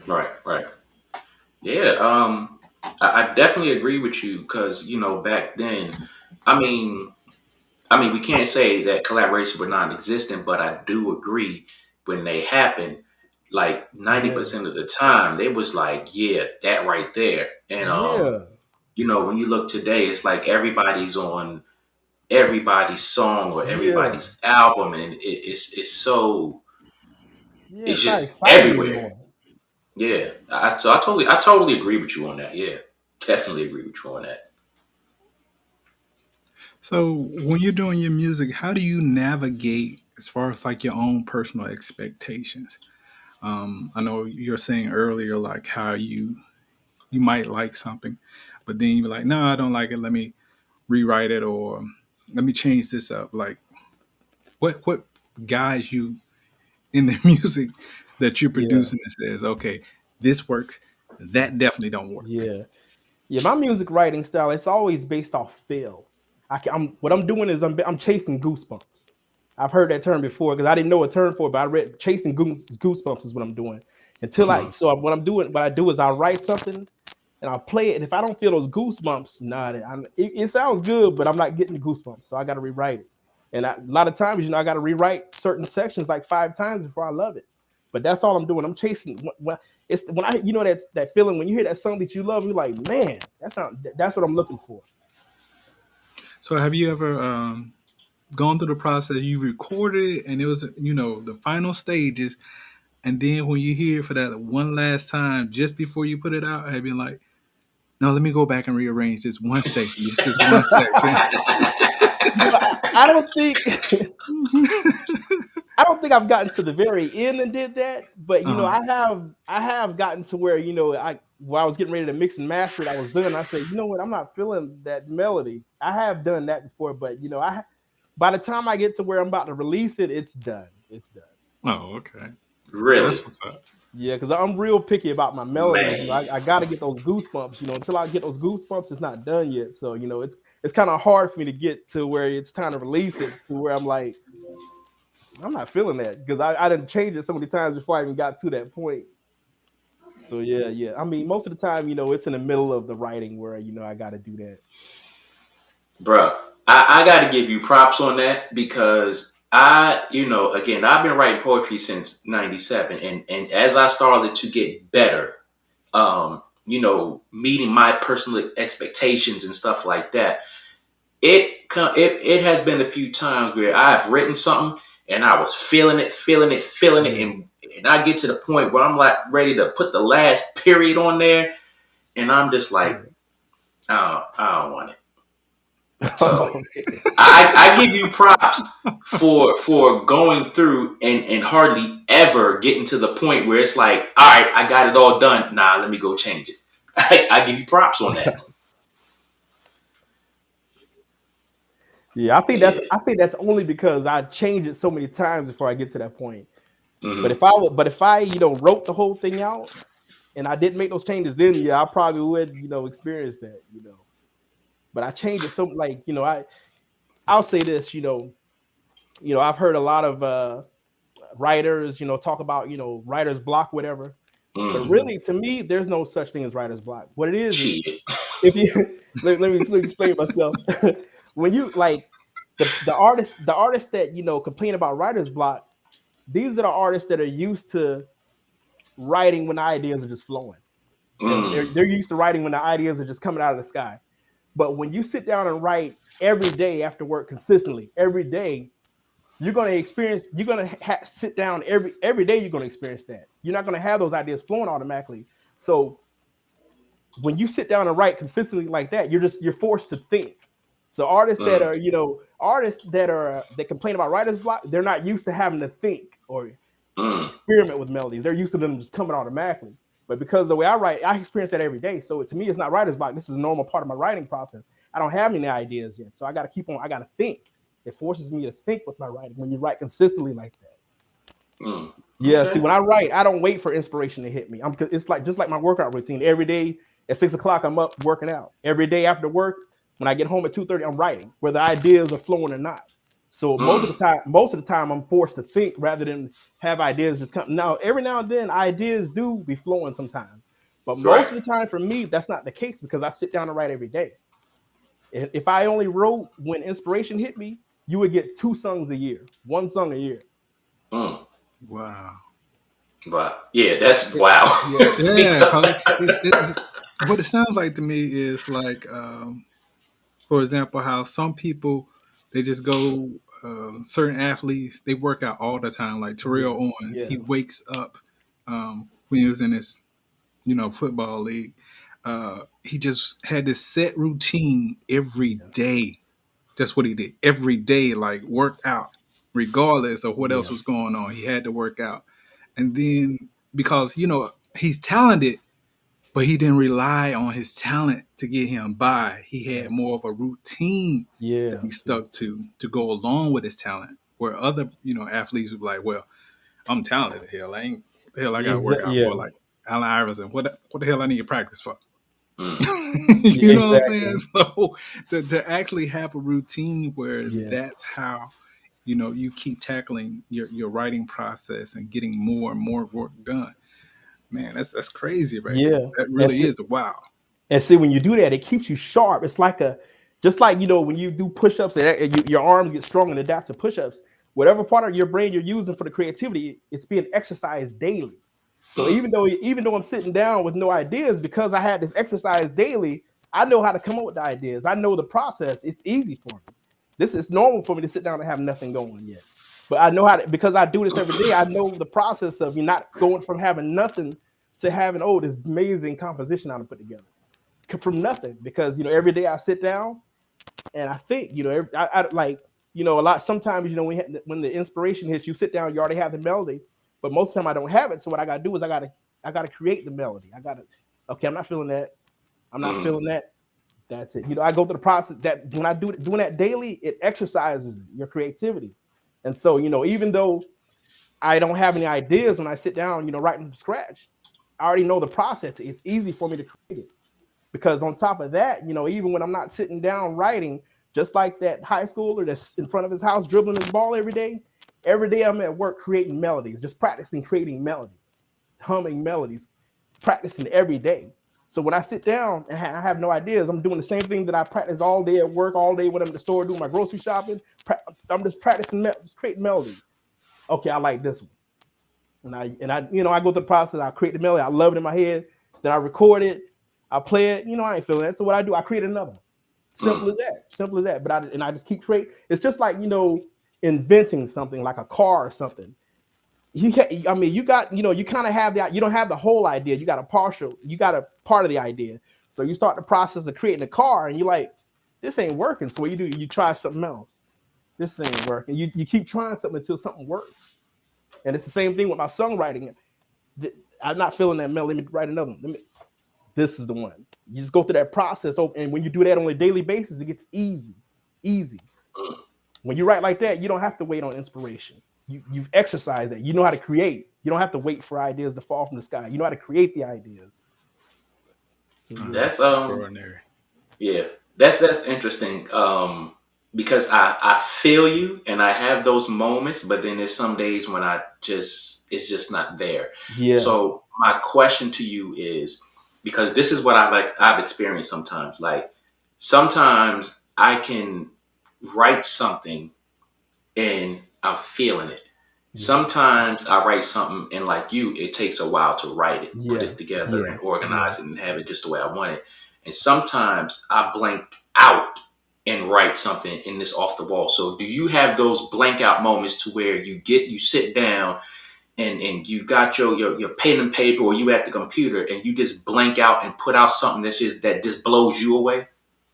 Right. Right. Yeah. I definitely agree with you because back then, I mean, we can't say that collaborations were non-existent, but I do agree when they happen. like Yeah. 90% of the time, they was like, yeah, that right there. And Yeah. when you look today, it's like everybody's on everybody's song or Yeah. everybody's album, and it's so Yeah. it's It's not just exciting everywhere. anymore. Yeah, so I totally agree with you on that. Yeah, definitely agree with you on that. So when you're doing your music, how do you navigate as far as like your own personal expectations? I know you're saying earlier like how you might like something, but then you're like, no, I don't like it. Let me rewrite it or let me change this up. Like what guides you in the music that you're Yeah. producing that says, okay, this works, that definitely don't work. Yeah. Yeah. My music writing style, it's always based off feel. I'm what I'm doing is I'm chasing goosebumps. I've heard that term before because I didn't know a term for it, but I read chasing goosebumps is what I'm doing. Hmm. What I do is I write something and I'll play it. And if I don't feel those goosebumps, it sounds good, but I'm not getting the goosebumps, so I got to rewrite it. And a lot of times, I got to rewrite certain sections like 5 times before I love it. But that's all I'm doing. I'm chasing. It's when I, that feeling when you hear that song that you love, you're like, man, that's what I'm looking for. So have you ever gone through the process, you recorded it and it was, the final stages, and then when you hear it for that one last time just before you put it out, have been like, no, let me go back and rearrange this one section, just this one section. I don't think I don't think I've gotten to the very end and did that, but uh, I have gotten to where while I was getting ready to mix and master it, I was done. I said, you know what, I'm not feeling that melody. I have done that before, but by the time I get to where I'm about to release it, it's done. It's done. oh, okay. That's Really, what's up. Yeah, because I'm real picky about my melodies. man, I got to get those goosebumps. Until I get those goosebumps, it's not done yet. So it's kind of hard for me to get to where it's time to release it to where I'm like, I'm not feeling that because I didn't change it so many times before I even got to that point. So yeah, yeah. I mean, most of the time, it's in the middle of the writing where I got to do that. bruh. I got to give you props on that because again, I've been writing poetry since '97, and as I started to get better, meeting my personal expectations and stuff like that. It has been a few times where I've written something and I was feeling it, Yeah. and I get to the point where I'm like ready to put the last period on there, and I'm just like, I don't want it. So Okay. I give you props for going through and hardly ever getting to the point where it's like, all right, I got it all done. Nah, let me go change it. I give you props on that. Yeah, Yeah. I think that's only because I changed it so many times before I get to that point. Hmm. But if I wrote the whole thing out and I didn't make those changes, then yeah, I probably would experience that. But I changed it so like I'll say this, I've heard a lot of writers, talk about writer's block, whatever. But Mm. really, to me, there's no such thing as writer's block. What it is Shit. if you let me explain myself. When you like the artists that complain about writer's block, these are the artists that are used to writing when the ideas are just flowing. Mm. They're used to writing when the ideas are just coming out of the sky. But when you sit down and write every day after work consistently, every day, you're going to sit down every day. You're going to experience that. You're not going to have those ideas flowing automatically. So when you sit down and write consistently like that, you're forced to think. So Mm. artists that complain about writer's block, they're not used to having to think or Mm. experiment with melodies. They're used to them just coming automatically. But because the way I write, I experience that every day. So to me, it's not writer's block. This is a normal part of my writing process. I don't have any ideas yet, so I got to keep on. I got to think. It forces me to think with my writing when you write consistently like that. Mm. Yeah, see, Okay. when I write, I don't wait for inspiration to hit me. It's like just like my workout routine. Every day at 6 o'clock, I'm up working out. Every day after work, when I get home at 2:30, I'm writing, whether ideas are flowing or not. So Mm. most of the time, I'm forced to think rather than have ideas just come. Now, every now and then, ideas do be flowing sometimes, but most Right. of the time, for me, that's not the case because I sit down and write every day. If I only wrote when inspiration hit me, you would get 2 songs a year, 1 song a year. Mm. Wow. Wow. Yeah, that's Yeah, wow. yeah, Yeah, Because, because it's what it sounds like to me is like, for example, how some people they just go. Certain athletes they work out all the time. Like yeah, Terrell Owens, yeah, he wakes up when he was in his football league. He just had this set routine every yeah, day. That's what he did every day, like worked out, regardless of what else yeah. was going on. He had to work out, and then because he's talented, but he didn't rely on his talent to get him by. He had Right. more of a routine that Yeah. he stuck to go along with his talent. Where other athletes would be like, well, I'm talented. Hell, I ain't. Hell, I got to work out Yeah. for like Allen Iverson. What the hell I need to practice for? mm, Yeah. You know what I'm saying? Exactly. So to actually have a routine where Yeah. that's how you keep tackling your writing process and getting more and more work done. Man, that's crazy right there. Yeah. That And really see, is wow. and see, when you do that, it keeps you sharp. It's like just like when you do push-ups and your arms get strong and adapt to push-ups. Whatever part of your brain you're using for the creativity, it's being exercised daily. So mm, even though I'm sitting down with no ideas, because I had this exercise daily, I know how to come up with the ideas. I know the process. It's easy for me. This is normal for me to sit down and have nothing going yet. But I know how to, because I do this every day. I know the process of you not going from having nothing to having this amazing composition I to put together from nothing. Because every day I sit down and I think I like a lot. Sometimes when the inspiration hits, you sit down, you already have the melody, but most of the time I don't have it. So what I gotta do is I gotta create the melody. I gotta okay, I'm not feeling that. I'm not mm, feeling that. That's it. I go through the process that when I doing that daily, it exercises your creativity. And so even though I don't have any ideas when I sit down, writing from scratch, I already know the process. It's easy for me to create it. Because on top of that, even when I'm not sitting down writing, just like that high schooler that's in front of his house dribbling his ball every day I'm at work creating melodies, just practicing creating melodies, humming melodies, practicing every day. So when I sit down and I have no ideas, I'm doing the same thing that I practice all day at work, all day when I'm at the store doing my grocery shopping. I'm just practicing, just creating melodies. Okay, I like this one. And I go through the process. I create the melody. I love it in my head. Then I record it. I play it. I ain't feeling that. So what I do, I create another one. Simple mm. as that. Simple as that. But I just keep creating. It's just like inventing something like a car or something. You got you kind of have that. You don't have the whole idea. You got a partial. You got a part of the idea. So you start the process of creating a car, and you're like, this ain't working. So what you do? You try something else. This ain't working. You keep trying something until something works. And it's the same thing with my songwriting. I'm not feeling that melody. Let me write another one. This is the one. You just go through that process. And when you do that on a daily basis, it gets easy. Easy. When you write like that, you don't have to wait on inspiration. You've exercised that. You know how to create. You don't have to wait for ideas to fall from the sky. You know how to create the ideas. So yeah. That's That's extraordinary. yeah, that's interesting. Because I feel you and I have those moments, but then there's some days when it's just not there. Yeah. So my question to you is, because this is what I've experienced sometimes. Like sometimes I can write something and I'm feeling it. Yeah. Sometimes I write something and like you, it takes a while to write it, put Yeah. it together Yeah. and Yeah. organize it and have it just the way I want it. And sometimes I blank out and write something and it's off the wall. So do you have those blank out moments to where you sit down and you got your pen and paper or you at the computer and you just blank out and put out something that just blows you away?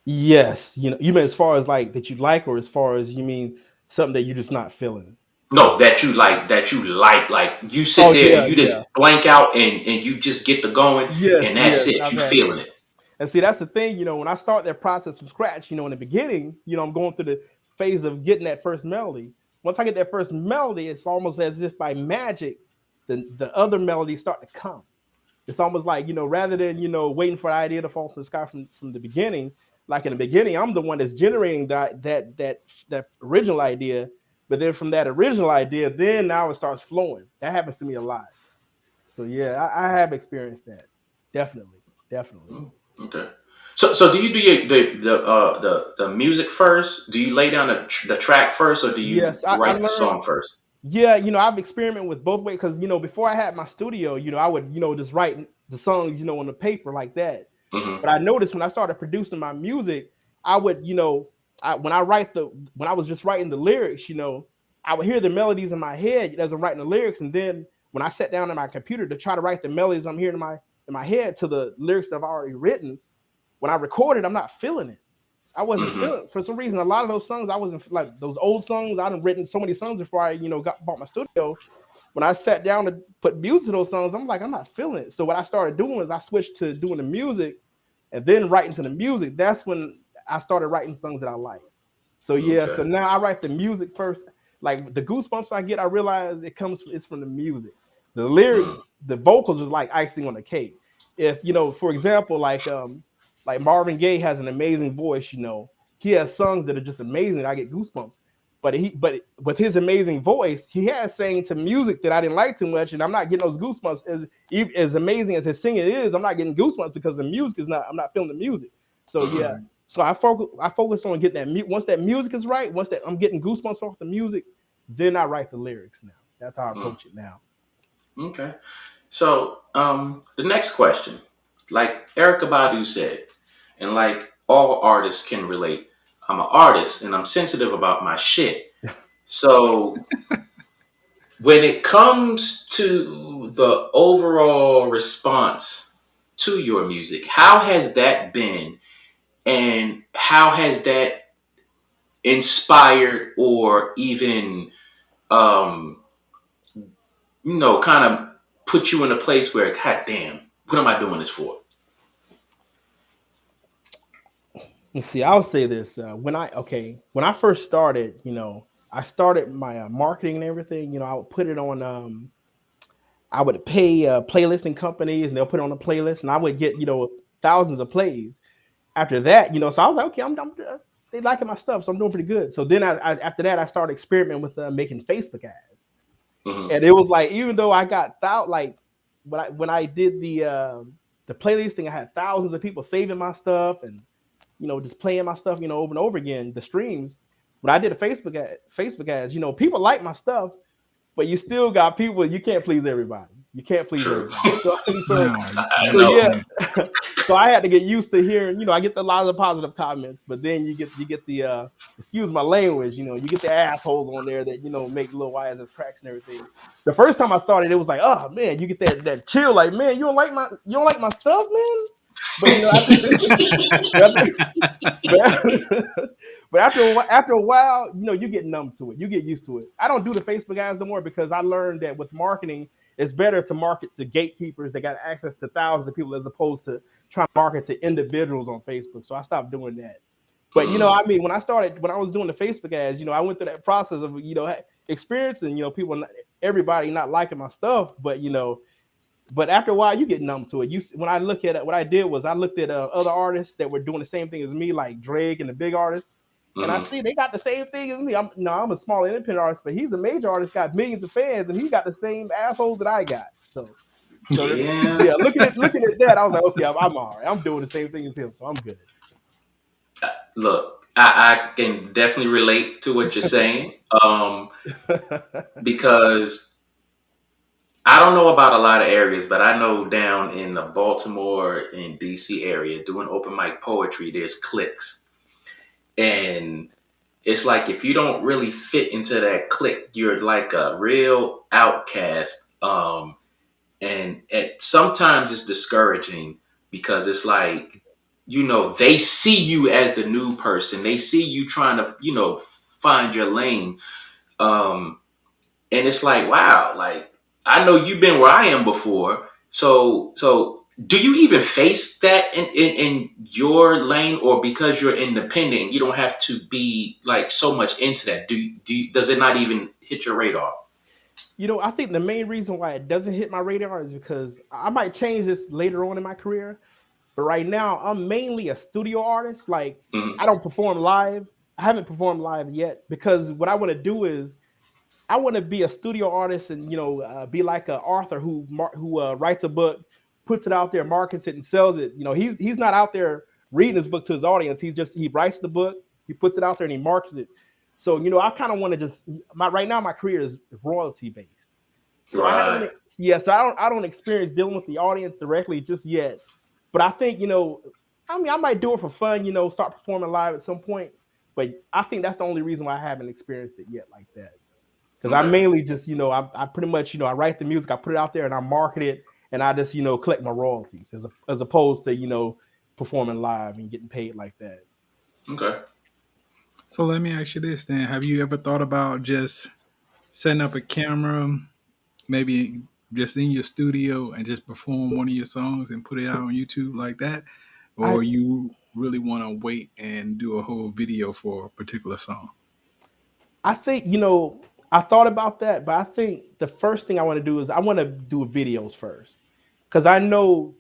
Yes. You mean as far as like that you like, or as far as you mean something that you're just not feeling? No, that you like you sit Oh there and yeah, you just yeah. blank out and you just get the going Yes, and that's yes. it. I've You had feeling that. it. And see, that's the thing, when I start that process from scratch, in the beginning, I'm going through the phase of getting that first melody. Once I get that first melody, it's almost as if by magic, the other melodies start to come. It's almost like, rather than, waiting for the idea to fall from the sky from the beginning, like in the beginning, I'm the one that's generating that original idea. But then from that original idea, then now it starts flowing. That happens to me a lot. So yeah, I have experienced that. Definitely. Definitely. Mm, okay. So do you do the music first? Do you lay down the track first, or do you Yes, I write the learned. song first? Yeah, I've experimented with both ways because before I had my studio, I would just write the songs on the paper like that. Mm-hmm. But I noticed when I started producing my music, I would when I was just writing the lyrics, I would hear the melodies in my head as I'm writing the lyrics, and then when I sat down in my computer to try to write the melodies I'm hearing in my head to the lyrics that I've already written, when I recorded, I'm not feeling it. I wasn't Mm-hmm. feeling, for some reason, a lot of those songs I wasn't like those old songs. I'd written so many songs before I got bought my studio. When I sat down to put music to those songs, I'm like, I'm not feeling it. So what I started doing is I switched to doing the music and then writing to the music. That's when I started writing songs that I like. So yeah, so Okay. now I write the music first. Like the goosebumps I get, I realize it's from the music. The lyrics, Mm. the vocals is like icing on the cake. If for example, like Marvin Gaye has an amazing voice. He has songs that are just amazing. I get goosebumps. But with his amazing voice, he has saying to music that I didn't like too much, and I'm not getting those goosebumps as amazing as his singing is. I'm not getting goosebumps because the music is not. I'm not feeling the music. So Mm-hmm. yeah, so I focus on getting that. Once that music is right, once that I'm getting goosebumps off the music, then I write the lyrics. Now that's how I Mm. approach it now. Okay. So, the next question, like Erica Badu said, and like all artists can relate, I'm an artist and I'm sensitive about my shit. So, when it comes to the overall response to your music, how has that been, and how has that inspired or even, um, kind of put you in a place where, God damn, what am I doing this for? Let's see. I'll say this. When I first started, I started my marketing and everything. I would put it on. I would pay playlisting companies, and they'll put it on a playlist, and I would get thousands of plays. After that, so I was like, okay, they liking my stuff, so I'm doing pretty good. So then after that, I started experimenting with making Facebook ads, Mm-hmm. and it was like even though I got like when I did the playlist thing, I had thousands of people saving my stuff and just playing my stuff, over and over again. The streams. When I did a Facebook ads, people like my stuff, but you still got people. You can't please everybody. You can't please True. everybody. So so No, I so know. yeah. So I had to get used to hearing. I get a lot of positive comments, but then you get the excuse my language. You get the assholes on there that make little YSS cracks and everything. The first time I saw it, it was like, oh man, you get that chill. Like man, you don't like my stuff, man. But after, but, but after a while, you get numb to it. You get used to it. I don't do the Facebook ads no more because I learned that with marketing, it's better to market to gatekeepers that got access to thousands of people as opposed to trying to market to individuals on Facebook. So I stopped doing that. But Mm, I mean, when I was doing the Facebook ads, I went through that process of experiencing people, everybody not liking my stuff, but after a while, you get numb to it. When I look at it, what I did was I looked at other artists that were doing the same thing as me, like Drake and the big artists, and I mm. see they got the same thing as me. I'm a small independent artist, but he's a major artist, got millions of fans, and he got the same assholes that I got. So Yeah. yeah, looking at that, I was like, okay, I'm all right. I'm doing the same thing as him, so I'm good. Look, I can definitely relate to what you're saying, because I don't know about a lot of areas, but I know down in the Baltimore and DC area, doing open mic poetry, there's cliques. And it's like if you don't really fit into that clique, you're like a real outcast. And sometimes it's discouraging because it's like, they see you as the new person. They see you trying to, find your lane. Um, and it's like, wow, like I know you've been where I am before. So do you even face that in your lane, or because you're independent, you don't have to be like so much into that? Does it not even hit your radar? I think the main reason why it doesn't hit my radar is because I might change this later on in my career. But right now, I'm mainly a studio artist. Like, Mm, I don't perform live. I haven't performed live yet because what I want to do is I want to be a studio artist and be like an author who writes a book, puts it out there, markets it, and sells it. He's not out there reading his book to his audience. He writes the book, he puts it out there, and he markets it. So I kind of want to just my right now my career is royalty based. So I haven't, Right. yeah. So I don't experience dealing with the audience directly just yet. But I think I mean, I might do it for fun. Start performing live at some point. But I think that's the only reason why I haven't experienced it yet like that. Because I Okay. mainly just I pretty much I write the music, I put it out there, and I market it, and I just collect my royalties as opposed to performing live and getting paid like that. Okay. So let me ask you this then: have you ever thought about just setting up a camera, maybe just in your studio, and just perform one of your songs and put it out on YouTube like that, I or you really want to wait and do a whole video for a particular song? I think I thought about that, but I think the first thing I want to do is I want to do videos first, because I know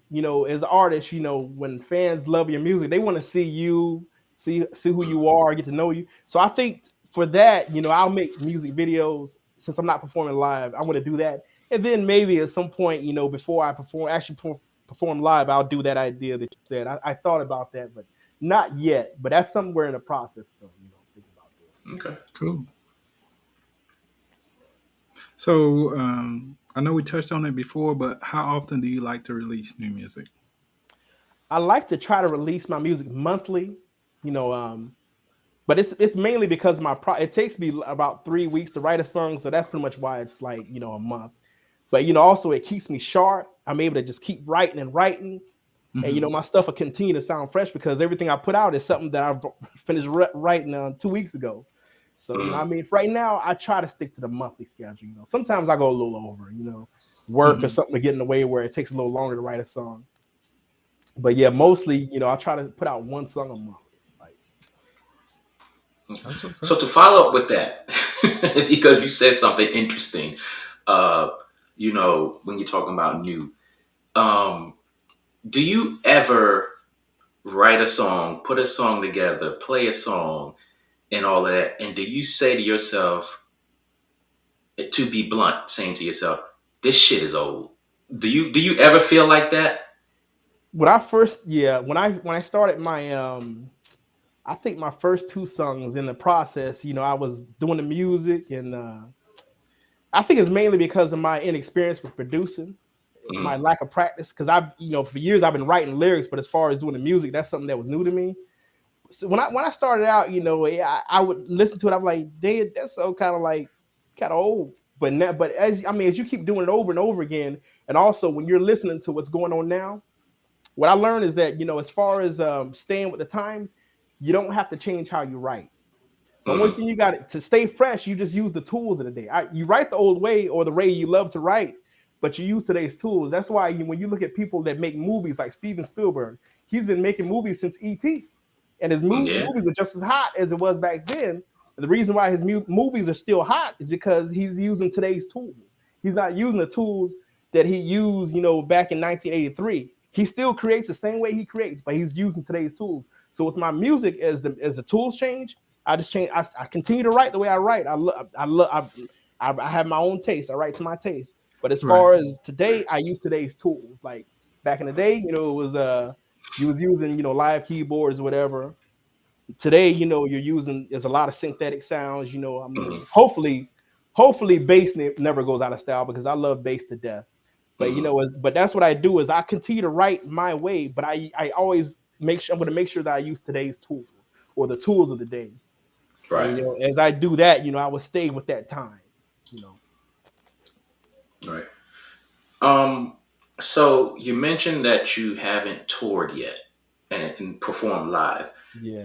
as artists, when fans love your music, they want to see you, see who you are, get to know you. So I think for that, I'll make music videos since I'm not performing live. I want to do that, and then maybe at some point, before I perform live, I'll do that idea that you said. I thought about that, but not yet. But that's somewhere in the process, though. Thinking about doing. Okay. Cool. So I know we touched on it before, but how often do you like to release new music? I like to try to release my music monthly, you know, but it's mainly because it takes me about 3 weeks to write a song, so that's pretty much why it's like a month. But also it keeps me sharp. I'm able to just keep writing and writing, and Hmm. my stuff will continue to sound fresh because everything I put out is something that I've finished writing 2 weeks ago. So I Mm. mean, right now I try to stick to the monthly schedule. Sometimes I go a little over, work or Hmm. something to get in the way where it takes a little longer to write a song. But yeah, mostly, I try to put out one song a month. Like, That's what's So up. to follow up with that, because you said something interesting, uh, when you're talking about new, um, do you ever write a song, put a song together, play a song, and all of that, and do you say to yourself, to be blunt, saying to yourself, "This shit is old"? Do you ever feel like that? when I first, yeah, when I started I think my first two songs in the process, I was doing the music, and I think it's mainly because of my inexperience with producing, my Mm, lack of practice. Because for years I've been writing lyrics, but as far as doing the music, that's something that was new to me. So when I started out, yeah, I would listen to it. I'm like, "Damn, that's so kind of old." But now, but as you keep doing it over and over again, and also when you're listening to what's going on now, what I learned is that as far as staying with the times, you don't have to change how you write. The only mm, thing you got to stay fresh, you just use the tools of the day. You write the old way or the way you love to write, but you use today's tools. That's why when you look at people that make movies like Steven Spielberg, he's been making movies since E.T., and his yeah. movies are just as hot as it was back then. And the reason why his movies are still hot is because he's using today's tools. He's not using the tools that he used, back in 1983. He still creates the same way he creates, but he's using today's tools. So with my music, as the tools change, I just change. I continue to write the way I write. I have my own taste. I write to my taste. But as Right. far as today, I use today's tools. Like back in the day, it was you was using live keyboards or whatever. Today, you're using there's a lot of synthetic sounds. I Mm-hmm, mean, hopefully bass never goes out of style because I love bass to death. But mm-hmm, but that's what I do is I continue to write my way, but I always I'm going to make sure that I use today's tools or the tools of the day. And right, as I do that, I will stay with that time. You know, right. Um, so you mentioned that you haven't toured yet and performed live. yeah.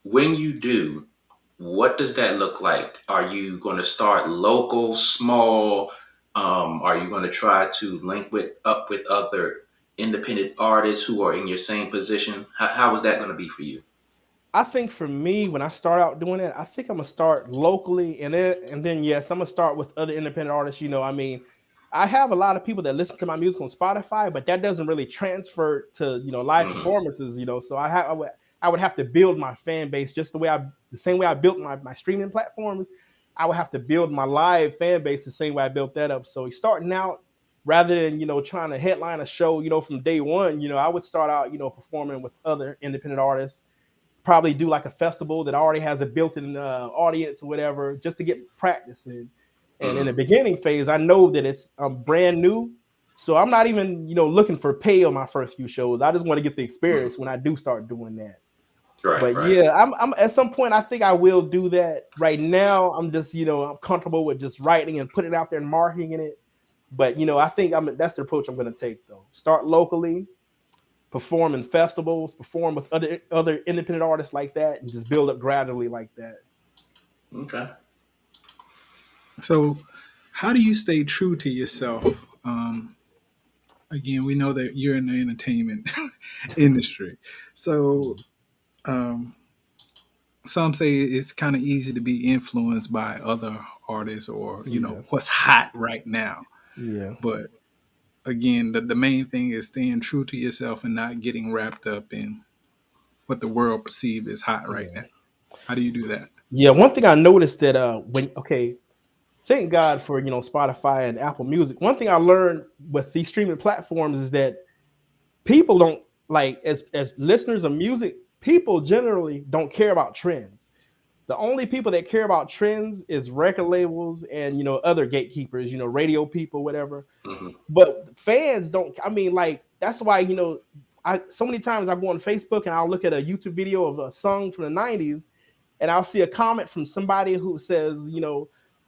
When you do, what does that look like? Are you going to start local, small? Are you going to try to link up with other independent artists who are in your same position? How is that going to be for you? I think for me, when I start out doing it, I think I'm gonna start locally, and then yes, I'm gonna start with other independent artists. I mean, I have a lot of people that listen to my music on Spotify, but that doesn't really transfer to live Hmm. performances. So I would have to build my fan base just the same way I built my streaming platforms. I would have to build my live fan base the same way I built that up. So starting out, rather than trying to headline a show, from day one, I would start out performing with other independent artists probably do like a festival that already has a built-in audience or whatever, just to get practice in. And in the Mm-hmm. beginning phase, I know that it's brand new, so I'm not even looking for pay on my first few shows. I just want to get the Mm-hmm. experience when I do start doing that. Right, But right. yeah, I'm at some point I think I will do that. Right now, I'm just I'm comfortable with just writing and putting it out there and marketing it. But I think that's the approach I'm going to take though. Start locally, perform in festivals, perform with other independent artists like that, and just build up gradually like that. Okay. So, how do you stay true to yourself? Again, we know that you're in the entertainment industry, so um, some say it's kind of easy to be influenced by other artists or Yeah, what's hot right now. yeah, But again, the main thing is staying true to yourself and not getting wrapped up in what the world perceives as hot right yeah, now. How do you do that? yeah. One thing I noticed that when okay, thank God for Spotify and Apple Music. One thing I learned with these streaming platforms is that people don't like as listeners of music. People generally don't care about trends. The only people that care about trends is record labels and other gatekeepers, radio people, whatever. Mm-hmm. But fans don't. I mean, like that's why I so many times I go on Facebook and I'll look at a YouTube video of a song from the '90s, and I'll see a comment from somebody who says,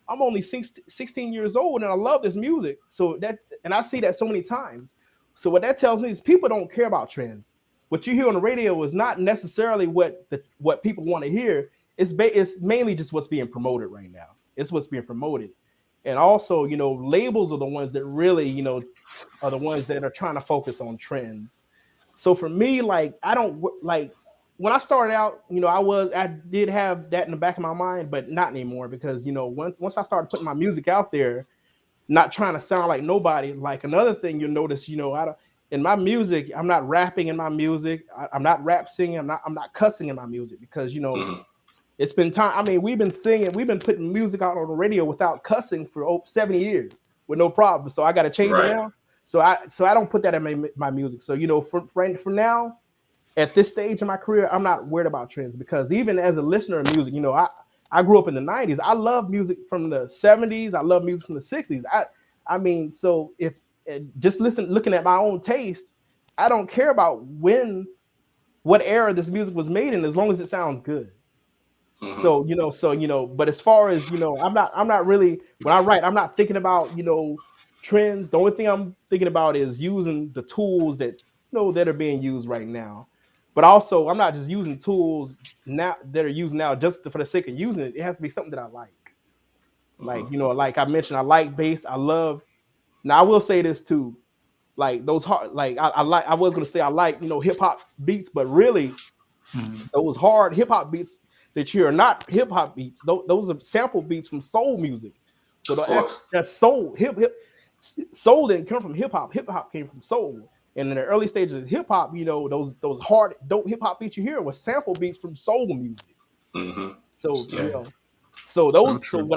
I'm only 16 years old and I love this music. So and I see that so many times. So what that tells me is people don't care about trends. What you hear on the radio is not necessarily what people want to hear. It's mainly just what's being promoted right now. It's what's being promoted. And also, labels are the ones that really, are the ones that are trying to focus on trends. So for me, like I don't like when I started out, I did have that in the back of my mind, but not anymore because once I started putting my music out there, not trying to sound like nobody. Like another thing you'll notice, I don't in my music, I'm not rapping in my music. I'm not rap singing. I'm not cussing in my music because Mm-hmm. it's been time. I mean, we've been putting music out on the radio without cussing for 70 years with no problem. So I got to change it Right. now. So I don't put that in my music. So for now, at this stage in my career, I'm not worried about trends because even as a listener of music, I grew up in the '90s. I love music from the '70s. I love music from the '60s. I mean, so if just looking at my own taste, I don't care about what era this music was made in as long as it sounds good. Mm-hmm. But as far as I'm not really when I write, I'm not thinking about trends. The only thing I'm thinking about is using the tools that are being used right now. But also, I'm not just using tools now that are used now just for the sake of using it. It has to be something that I like. Like Mm-hmm. like I mentioned, I like bass. I love. Now I will say this too. Like those hard, like I like. I was gonna say I like hip hop beats, but really Mhm. those hard hip hop beats that you hear are not hip hop beats. Those are sample beats from soul music. So Of course. that's soul. Soul didn't come from hip hop. Hip hop came from soul. And in the early stages of hip hop, those hard dope hip hop beats you hear was sample beats from soul music. Mm-hmm. So Yeah. So what true.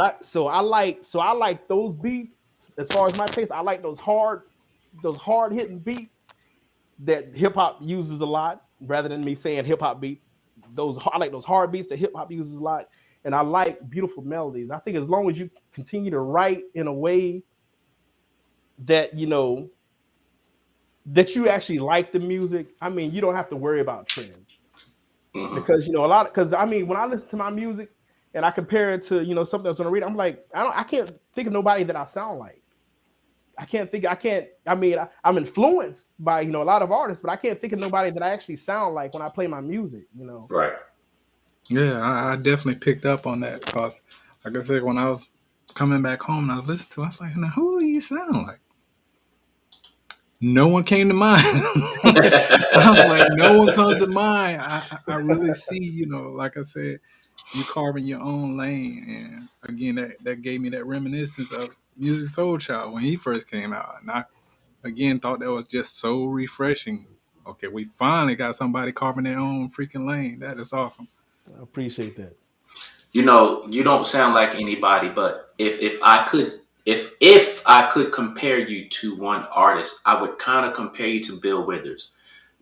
I like those beats as far as my taste. I like those hard hitting beats that hip hop uses a lot, rather than me saying hip hop beats. I like those hard beats that hip hop uses a lot, and I like beautiful melodies. I think as long as you continue to write in a way that that you actually like the music, I mean, you don't have to worry about trends Mm-hmm. because a lot. Because I mean, when I listen to my music and I compare it to something that's on the radio, I'm like, I can't think of nobody that I sound like. I can't think. I can't. I mean, I'm influenced by a lot of artists, but I can't think of nobody that I actually sound like when I play my music. Right. Yeah, I definitely picked up on that because, like I said, when I was coming back home and I was listening to it, I was like, now, who do you sound like? No one came to mind. I was like, no one comes to mind. I really see, like I said, you carving your own lane. And again, that gave me that reminiscence of Music Soul Child when he first came out. And I, again, thought that was just so refreshing. Okay, we finally got somebody carving their own freaking lane. That is awesome. I appreciate that. You don't sound like anybody, but if I could compare you to one artist, I would kind of compare you to Bill Withers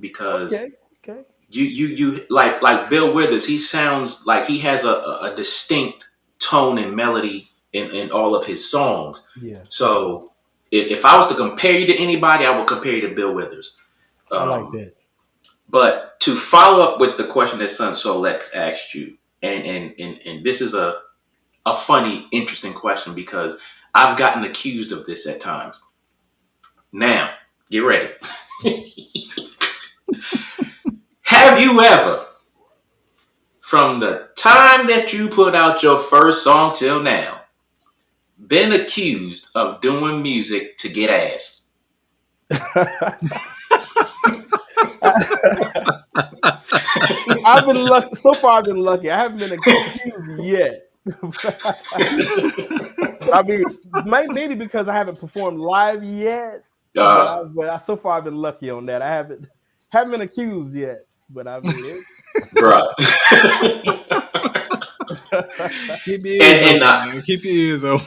because Okay. Okay. you like Bill Withers. He sounds like he has a distinct tone and melody in all of his songs. Yeah, So if I was to compare you to anybody, I would compare you to Bill Withers. I like Um, that. but to follow up with the question that Son Soul X asked you, and this is a funny, interesting question because I've gotten accused of this at times. Now, get ready. Have you ever, from the time that you put out your first song till now, been accused of doing music to get ass? I've been lucky so far. I've been lucky. I haven't been accused yet. I mean, maybe because I haven't performed live yet. Uh, So far I've been lucky on that. I haven't been accused yet. But I mean, Bruh. Keep your ears and open, man. Keep your ears open.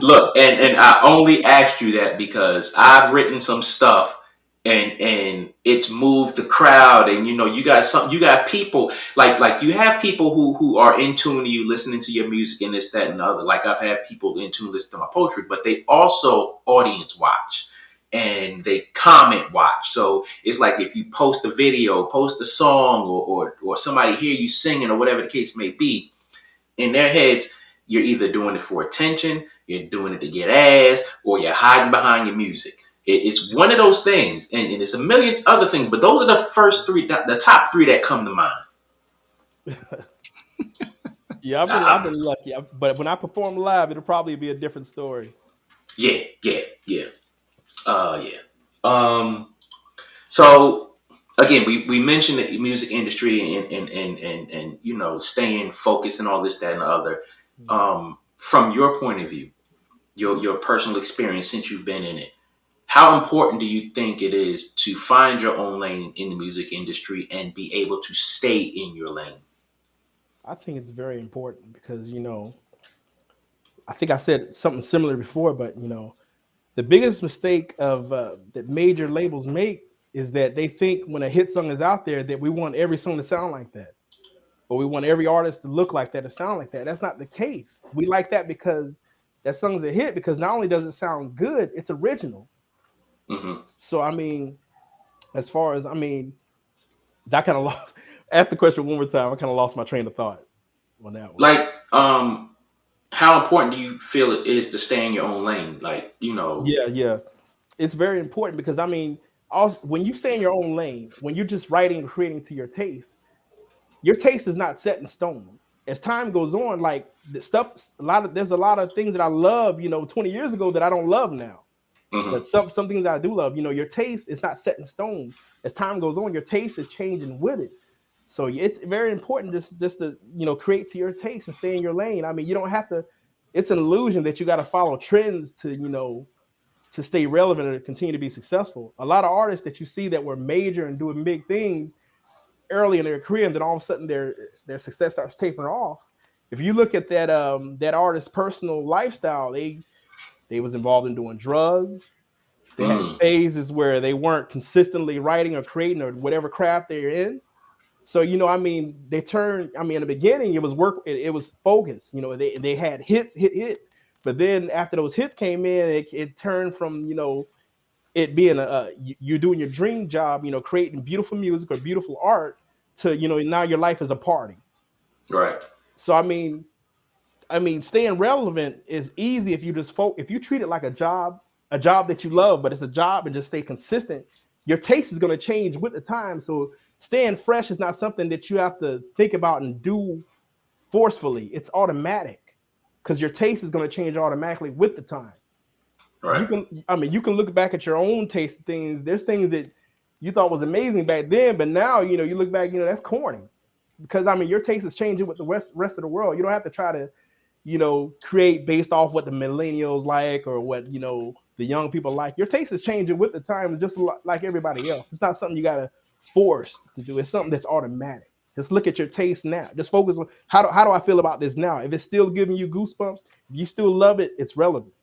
look, and I only asked you that because I've written some stuff and it's moved the crowd, and you got people like you have people who are in tune to you, listening to your music and this, that, and the other. Like I've had people in tune listen to my poetry, but they also audience watch and they comment watch. So it's like if you post a video, post a song, or somebody hear you singing or whatever the case may be, in their heads, you're either doing it for attention, you're doing it to get ass, or you're hiding behind your music. It's one of those things, and it's a million other things, but those are the first three, the top three that come to mind. yeah, I've been lucky. But when I perform live, it'll probably be a different story. Yeah. Yeah. So again, we mentioned the music industry and staying focused and all this, that, and the other. From your point of view, your personal experience since you've been in it, how important do you think it is to find your own lane in the music industry and be able to stay in your lane? I think it's very important because I think I said something similar before, but the biggest mistake of that major labels make is that they think when a hit song is out there that we want every song to sound like that, or we want every artist to look like that, to sound like that. That's not the case. We like that because that song's a hit, because not only does it sound good, it's original. Mm-hmm. So I mean, as far as that kind of lost. Ask the question one more time. I kind of lost my train of thought on that one. Like, how important do you feel it is to stay in your own lane? Like, Yeah. It's very important because when you stay in your own lane, when you're just writing and creating to your taste is not set in stone. As time goes on, like the stuff, there's a lot of things that I love, 20 years ago that I don't love now. mm-hmm. But some things I do love, your taste is not set in stone. As time goes on, your taste is changing with it. So it's very important just to create to your taste and stay in your lane. I mean, you don't have to. It's an illusion that you got to follow trends to stay relevant and to continue to be successful. A lot of artists that you see that were major and doing big things early in their career, and then all of a sudden their success starts tapering off. If you look at that artist's personal lifestyle, they was involved in doing drugs. They had phases where they weren't consistently writing or creating or whatever craft they're in. So they turned. In the beginning, it was work. It was focus. They had hit. But then after those hits came in, it turned from it being you're doing your dream job, creating beautiful music or beautiful art, to now your life is a party. Right. So staying relevant is easy if you just if you treat it like a job that you love, but it's a job, and just stay consistent. Your taste is going to change with the time. So staying fresh is not something that you have to think about and do forcefully. It's automatic because your taste is going to change automatically with the time. Right. You can look back at your own taste things. There's things that you thought was amazing back then, but now you look back, that's corny, because your taste is changing with the rest of the world. You don't have to try to create based off what the millennials like or what the young people like. Your taste is changing with the time, just like everybody else. It's not something you gotta force to do. It's something that's automatic. Just look at your taste now. Just focus on how do I feel about this now. If it's still giving you goosebumps, if you still love it, it's relevant.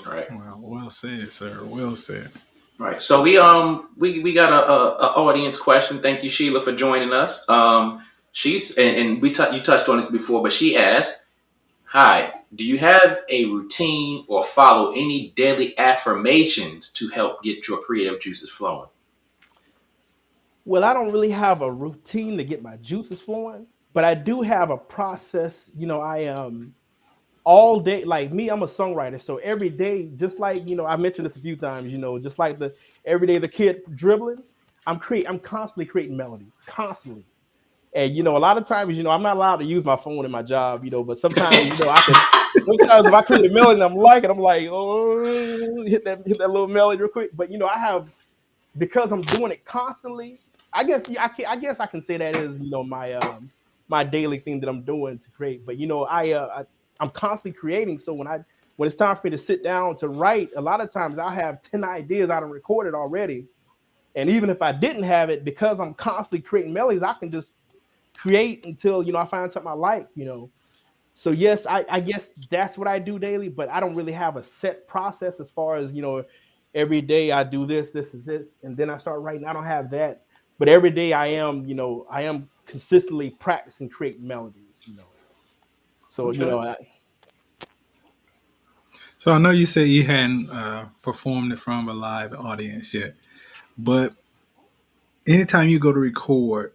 Right. Well said, sir. Well said. Right. So we got a audience question. Thank you, Sheila, for joining us. She's and you touched on this before, but she asked, "Hi, do you have a routine or follow any daily affirmations to help get your creative juices flowing?" Well, I don't really have a routine to get my juices flowing, but I do have a process. I all day, like me, I'm a songwriter, so every day, just like I mentioned this a few times, just like the every day the kid dribbling, I'm constantly creating melodies, constantly. And a lot of times, I'm not allowed to use my phone in my job, but sometimes, I can. Sometimes if I create a melody and I'm liking, I'm like, oh, hit that little melody real quick. But I have, because I'm doing it constantly. I guess yeah, I guess I can say that is my daily thing that I'm doing to create. But I'm constantly creating. So when it's time for me to sit down to write, a lot of times I have 10 ideas I done recorded already. And even if I didn't have it, because I'm constantly creating melodies, I can just create until I find something I like. So yes, I guess that's what I do daily, but I don't really have a set process as far as every day I do this is this, and then I start writing. I don't have that, but every day I am consistently practicing creating melodies. So Okay. So I know you said you hadn't performed in front of a live audience yet, but anytime you go to record,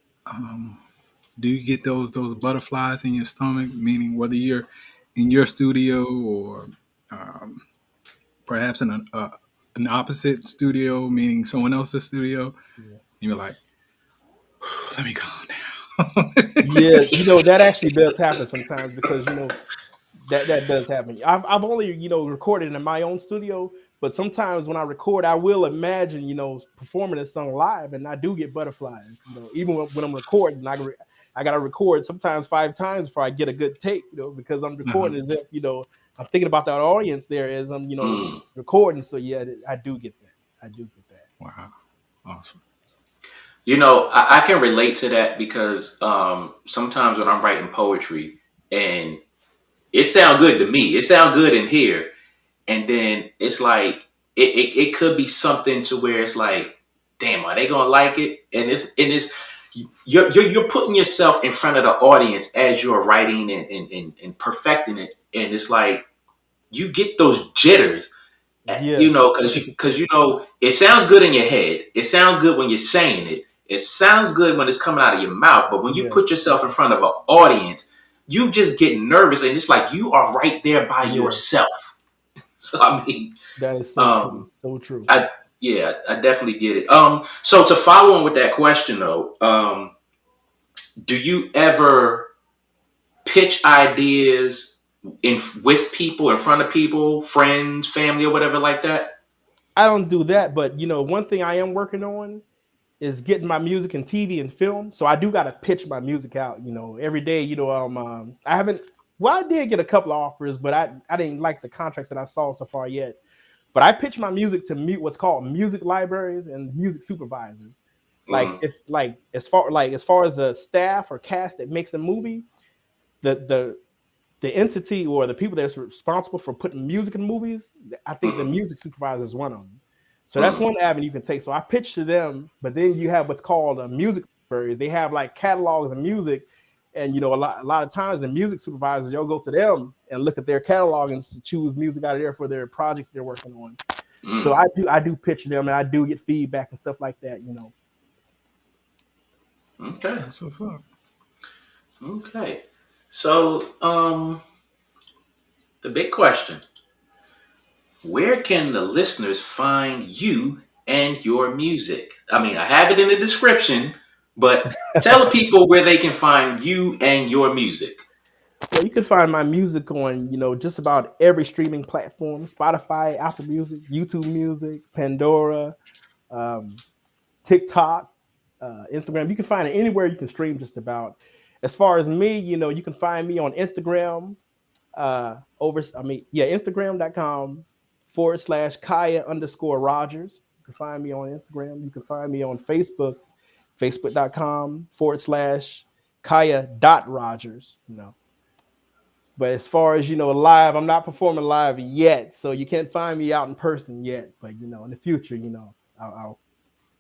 do you get those butterflies in your stomach? Meaning whether you're in your studio or um, perhaps in an opposite studio, meaning someone else's studio, and yeah. you're like, let me calm down. Yeah, that actually does happen sometimes because that does happen. I've only recorded in my own studio, but sometimes when I record, I will imagine performing this song live, and I do get butterflies. Even when I'm recording, I gotta record sometimes 5 times before I get a good take. Because I'm Uh-huh. recording as if I'm thinking about that audience there as I'm Mm. recording. So yeah, I do get that. I do get that. Wow, awesome. I can relate to that because sometimes when I'm writing poetry and it sounds good to me, it sounds good in here, and then it's like it could be something to where it's like, damn, are they gonna like it? And it's you're putting yourself in front of the audience as you're writing and perfecting it, and it's like you get those jitters, Yes. because it sounds good in your head. It sounds good when you're saying it. It sounds good when it's coming out of your mouth. But when you Yeah. put yourself in front of an audience, you just get nervous, and it's like you are right there by Yeah. yourself. So I mean, That is so true. um, So true. I yeah, I definitely get it. So to follow on with that question though, do you ever pitch ideas in with people, in front of people, friends, family, or whatever like that? I don't do that, but one thing I am working on is getting my music in TV and film. So I do got to pitch my music out, every day. I haven't. Well, I did get a couple of offers, but I didn't like the contracts that I saw so far yet. But I pitch my music to what's called music libraries and music supervisors. Like Mm, if like as far as the staff or cast that makes a movie, the the entity or the people that's responsible for putting music in movies, I think the mm, music supervisor is one of them. So that's mm, one avenue you can take. So I pitch to them, but then you have what's called a music libraries. They have like catalogs of music, and a lot of times the music supervisors they'll go to them and look at their catalog and choose music out of there for their projects they're working on. So mm. I do pitch them and I do get feedback and stuff like that. Okay. That's what's up. Okay. So, the big question: where can the listeners find you and your music? I mean, I have it in the description, but tell the people where they can find you and your music. Well, you can find my music on, just about every streaming platform: Spotify, Apple Music, YouTube Music, Pandora, um, TikTok, Instagram. You can find it anywhere you can stream just about. As far as me, you can find me on Instagram, Instagram.com/Kiah_Rogers. You can find me on Instagram. You can find me on Facebook, Facebook.com/Kiah.Rogers. But as far as live, I'm not performing live yet, so you can't find me out in person yet. But in the future, I'll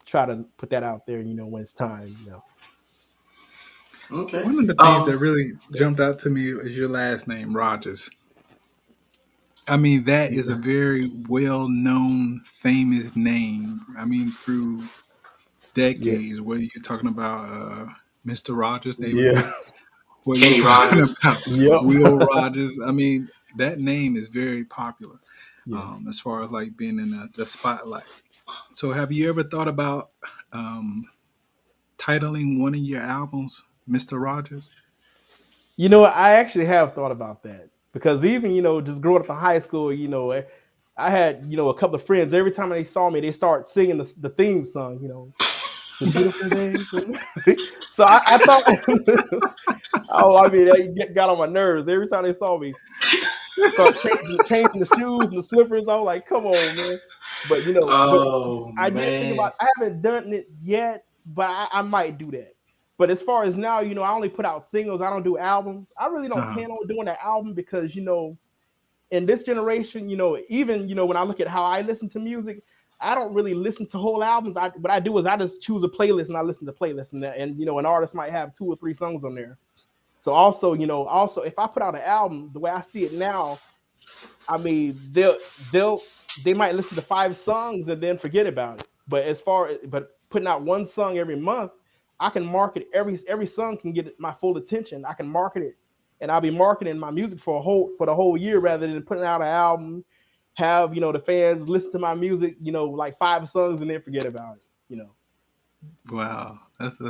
try to put that out there, when it's time. Okay. One of the things that really jumped out to me is your last name, Rogers. I mean, that is a Yeah, very well known, famous name. I mean, through yeah, decades, whether you're talking about Mr. Rogers, David yeah, Ruth, whether you're Kenny talking Rogers. about Will yep, Rogers. I mean, that name is very popular yes. as far as like being in the spotlight. So, have you ever thought about um, titling one of your albums Mr. Rogers? I actually have thought about that because even just growing up in high school, I had a couple of friends. Every time they saw me, they start singing the theme song. It's a beautiful day. So I thought, oh, I mean, that got on my nerves every time they saw me. Start changing the shoes and the slippers. I was like, come on, man. But Oh I did think about. man. I haven't done it yet, but I might do that. But as far as now, I only put out singles. I don't do albums. I really don't Uh-huh. plan on doing an album because in this generation, even when I look at how I listen to music, I don't really listen to whole albums. What I do is I just choose a playlist and I listen to playlists, and an artist might have 2 or 3 songs on there. So also if I put out an album, the way I see it now, I mean, they might listen to 5 songs and then forget about it. But putting out one song every month, I can market every song can get my full attention. I can market it, and I'll be marketing my music for the whole year rather than putting out an album, have the fans listen to my music, like 5 songs and then forget about it. Wow, that's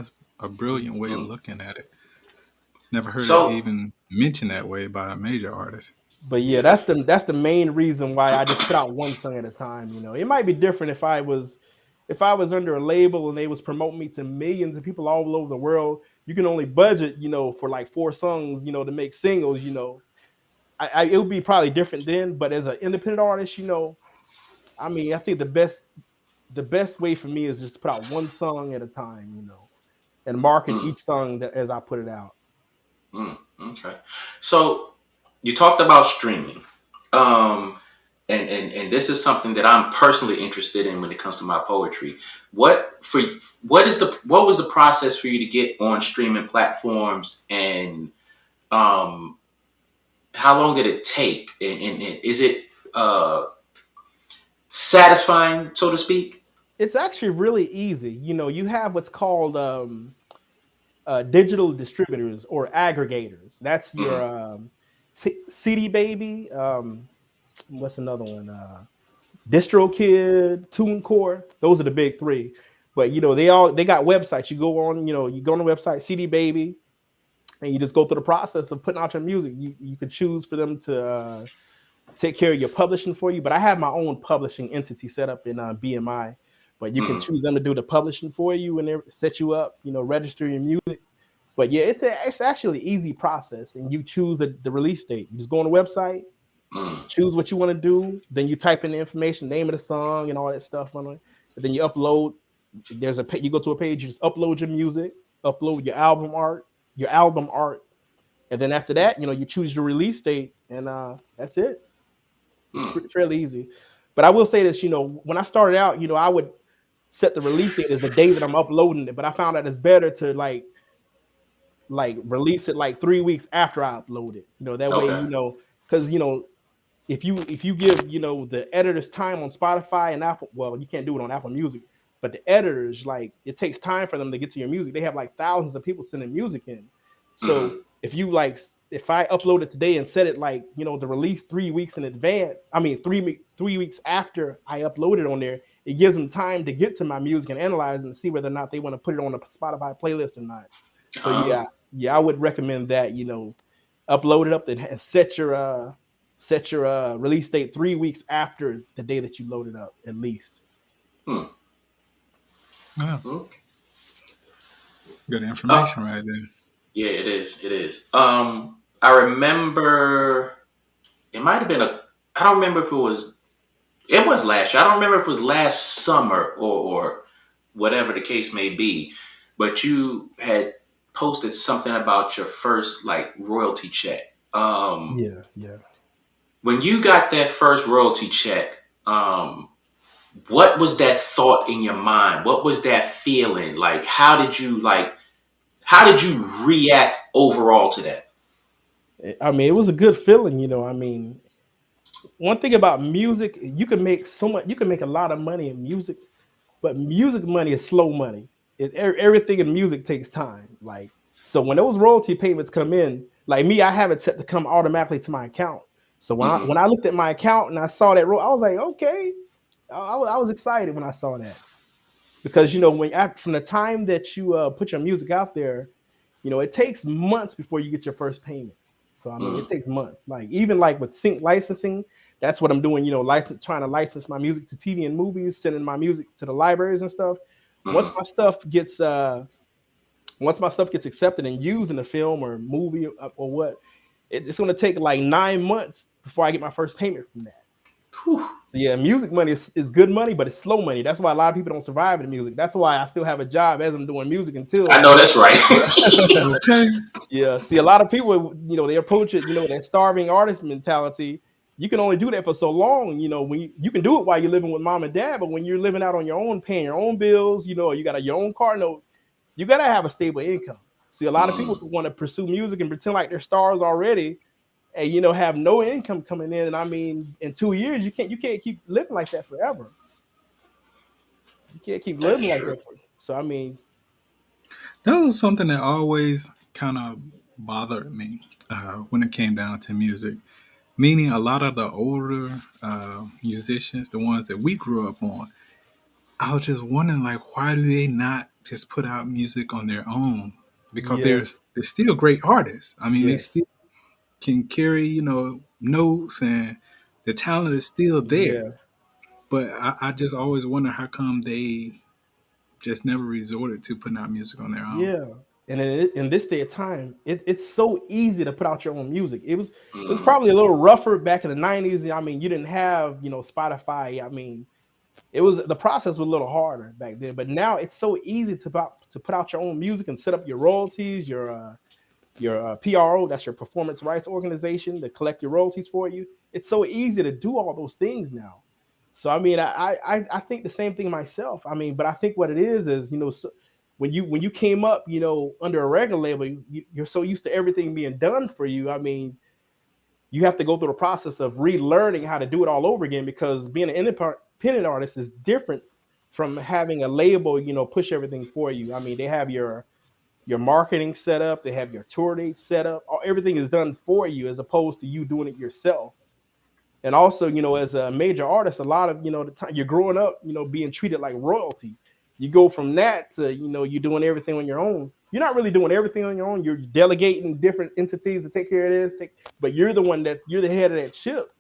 a brilliant way of Mm. looking at it. Never heard it So even mentioned that way by a major artist. But yeah, yeah. that's the main reason why I just put out one song at a time. It might be different if I was under a label and they was promoting me to millions of people all over the world. You can only budget, for like 4 songs, to make singles. It would be probably different then. But as an independent artist, I mean, I think the best way for me is just to put out one song at a time, and market Mm, each song as I put it out. okay. So you talked about streaming. Um, and this is something that I'm personally interested in when it comes to my poetry. What was the process for you to get on streaming platforms, and um, how long did it take? And is it satisfying, so to speak? It's actually really easy. You have what's called digital distributors or aggregators. That's your Mm, CD Baby. What's another one? DistroKid, TuneCore. Those are the big three. But they got websites. You go on the website CD Baby, and you just go through the process of putting out your music. You could choose for them to take care of your publishing for you. But I have my own publishing entity set up in BMI. But you can mm, choose them to do the publishing for you and they set you up. Register your music. But yeah, it's actually an easy process, and you choose the release date. You just go on the website, mm, choose what you want to do, then you type in the information, name of the song, and all that stuff on it. And then you upload. You go to a page, you just upload your music, upload your album art, and then after that, you choose your release date, and that's it. It's mm. fairly easy. But I will say this, when I started out, I would set the release date as the day that I'm uploading it, but I found that it's better to like release it like 3 weeks after I upload it. That way, Okay. because if you give the editors time on Spotify and Apple, well, you can't do it on Apple Music, but the editors, like, it takes time for them to get to your music. They have like thousands of people sending music in. So Hmm. if I upload it today and set it like the release 3 weeks in advance, I mean 3 weeks after I upload it on there, it gives them time to get to my music and analyze and see whether or not they want to put it on a Spotify playlist or not. So Oh. yeah, I would recommend that. Upload it up and set your release date 3 weeks after the day that you load it up, at least. Hmm. Oh, Okay. good Uh, information right there. yeah, it is. It is. I remember it might have been I don't remember if it was. It was last year. I don't remember if it was last summer or whatever the case may be. But you had posted something about your first like royalty check. Yeah, yeah. When you got that first royalty check, um, what was that thought in your mind? What was that feeling? Like, how did you react overall to that? I mean, it was a good feeling, I mean, one thing about music, you can make so much, you can make a lot of money in music, but music money is slow money. Everything in music takes time. Like, so when those royalty payments come in, like me, I have it set to come automatically to my account. So Hmm. when I looked at my account and I saw that I was like, okay, I was excited when I saw that, because from the time that you put your music out there, it takes months before you get your first payment. So I mean, it Hmm. takes months. Like, even like with sync licensing, that's what I'm doing. Trying to license my music to TV and movies, sending my music to the libraries and stuff. Once Hmm. my stuff gets once my stuff gets accepted and used in a film or movie, or what, it's going to take like 9 months before I get my first payment from that. Whew. So yeah, music money is good money, but it's slow money. That's why a lot of people don't survive in music. That's why I still have a job as I'm doing music until I I know get. that's right. Okay. Yeah, see, a lot of people, they approach it, that starving artist mentality. You can only do that for so long. When you can do it while you're living with mom and dad, but when you're living out on your own, paying your own bills, you got your own car note, you got to have a stable income. See, a lot of people Mm, want to pursue music and pretend like they're stars already, and have no income coming in. And I mean, in 2 years, you can't keep living like that forever. You can't keep that is living like true. that. So I mean, That was something that always kind of bothered me when it came down to music. Meaning, a lot of the older musicians, the ones that we grew up on, I was just wondering, like, why do they not just put out music on their own? Because yes, they're still great artists. I mean, they yes, still can carry, notes, and the talent is still there. yeah. But I just always wonder how come they just never resorted to putting out music on their own. Yeah, and in this day of time, it's so easy to put out your own music. It was Mm, probably a little rougher back in the '90s. I mean, you didn't have Spotify. I mean, the process was a little harder back then. But now it's so easy to put out your own music and set up your royalties, your PRO, that's your performance rights organization, to collect your royalties for you. It's so easy to do all those things now. So I mean, I think the same thing myself. I mean, but I think what it is so, when you came up, under a record label, you're so used to everything being done for you. I mean, you have to go through the process of relearning how to do it all over again, because being an independent artist is different from having a label, push everything for you. I mean, they have your marketing set up, they have your tour date set up, everything is done for you as opposed to you doing it yourself. And also, as a major artist, a lot of the time you're growing up, being treated like royalty. You go from that to you're doing everything on your own. You're not really doing everything on your own. You're delegating different entities to take care of this, but you're the one that you're the head of that ship.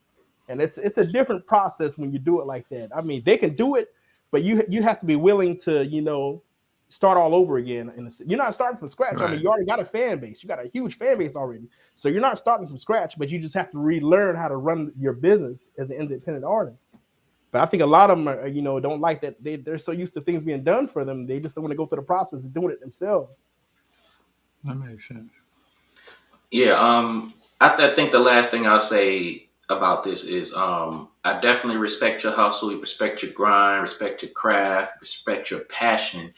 And it's a different process when you do it like that. I mean, they can do it, but you have to be willing to start all over again. You're not starting from scratch. I mean, Right. you already got a fan base. You got a huge fan base already, so you're not starting from scratch. But you just have to relearn how to run your business as an independent artist. But I think a lot of them don't like that. They're so used to things being done for them, they just don't want to go through the process of doing it themselves. That makes sense. yeah. I think the last thing I'll say about this is, I definitely respect your hustle, respect your grind, respect your craft, respect your passion.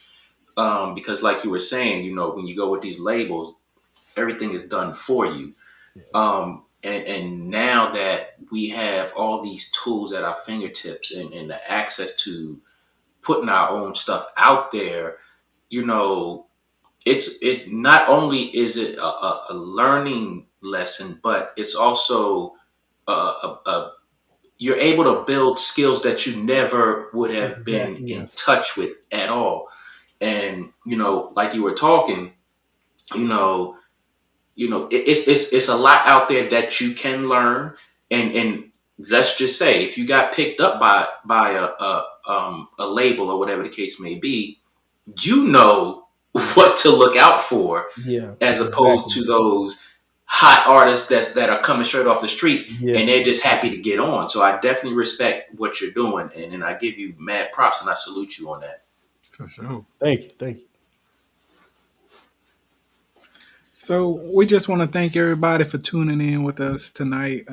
Because like you were saying, when you go with these labels, everything is done for you. And now that we have all these tools at our fingertips, and the access to putting our own stuff out there, you know, it's not only is it a learning lesson, but it's also you're able to build skills that you never would have been Exactly. in Yes. touch with at all. And like you were talking, you know, it's a lot out there that you can learn. And let's just say, if you got picked up by a label or whatever the case may be, you know what to look out for, Yeah. as opposed Exactly. to those hot artists that are coming straight off the street Yeah. and they're just happy to get on. So I definitely respect what you're doing, and I give you mad props and I salute you on that. For sure. Thank you. Thank you. So we just want to thank everybody for tuning in with us tonight.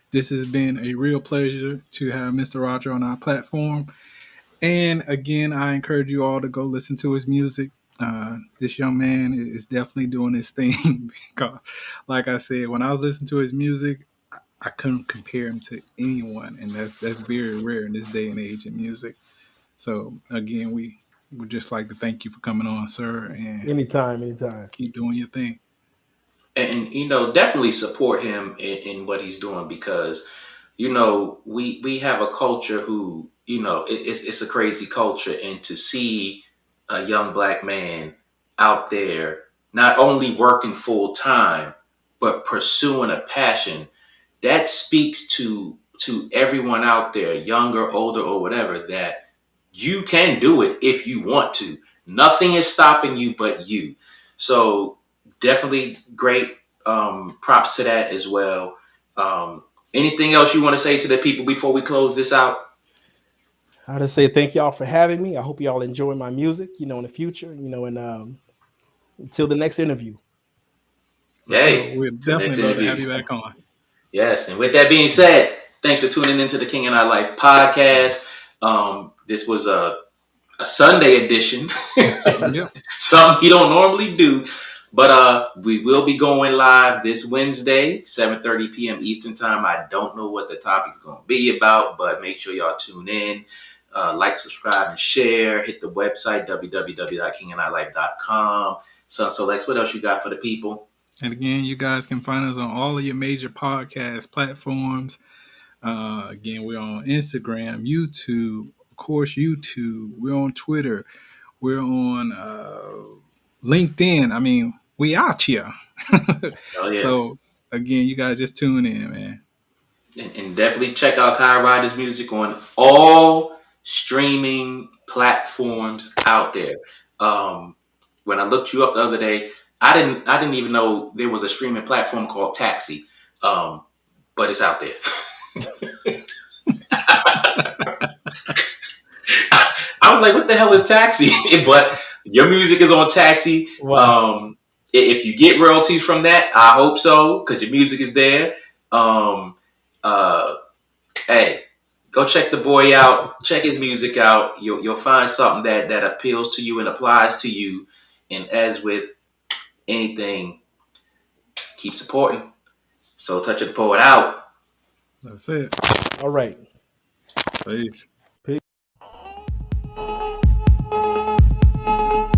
This has been a real pleasure to have Mr. Roger on our platform. And again, I encourage you all to go listen to his music. This young man is definitely doing his thing because, like I said, when I was listening to his music, I couldn't compare him to anyone, and that's very rare in this day and age in music. So again, we would just like to thank you for coming on, sir, and Anytime, anytime. keep doing your thing. And definitely support him in what he's doing, because we have a culture who, it's a crazy culture, and to see a young black man out there not only working full time but pursuing a passion that speaks to everyone out there, younger, older, or whatever, that you can do it if you want to. Nothing is stopping you but you. So definitely great, props to that as well. Anything else you want to say to the people before we close this out? I just say thank y'all for having me. I hope y'all enjoy my music, in the future, and until the next interview. For sure, Hey, we'd till next definitely love to have interview. you back on. Yes, and with that being said, thanks for tuning into the King and I Life podcast. This was a Sunday edition, Yep. something you don't normally do. But we will be going live this Wednesday, 7:30 p.m. Eastern time. I don't know what the topic's going to be about, but make sure y'all tune in. Like, subscribe, and share. Hit the website, www.kingandilife.com. So Lex, what else you got for the people? And again, you guys can find us on all of your major podcast platforms. Again, we're on Instagram, YouTube, of course, YouTube. We're on Twitter. We're on LinkedIn. I mean, we out here. Oh, yeah. So, again, you guys just tune in, man. And definitely check out Kiah Rogers' music on all streaming platforms out there. When I looked you up the other day, I didn't even know there was a streaming platform called Taxi, but it's out there. I was like, what the hell is Taxi? But your music is on Taxi. Wow. If you get royalties from that, I hope so, because your music is there. Um, uh, hey, go check the boy out. Check his music out. You'll find something that appeals to you and applies to you. And as with anything, keep supporting. So Touch of the Poet out. That's it. All right. Peace.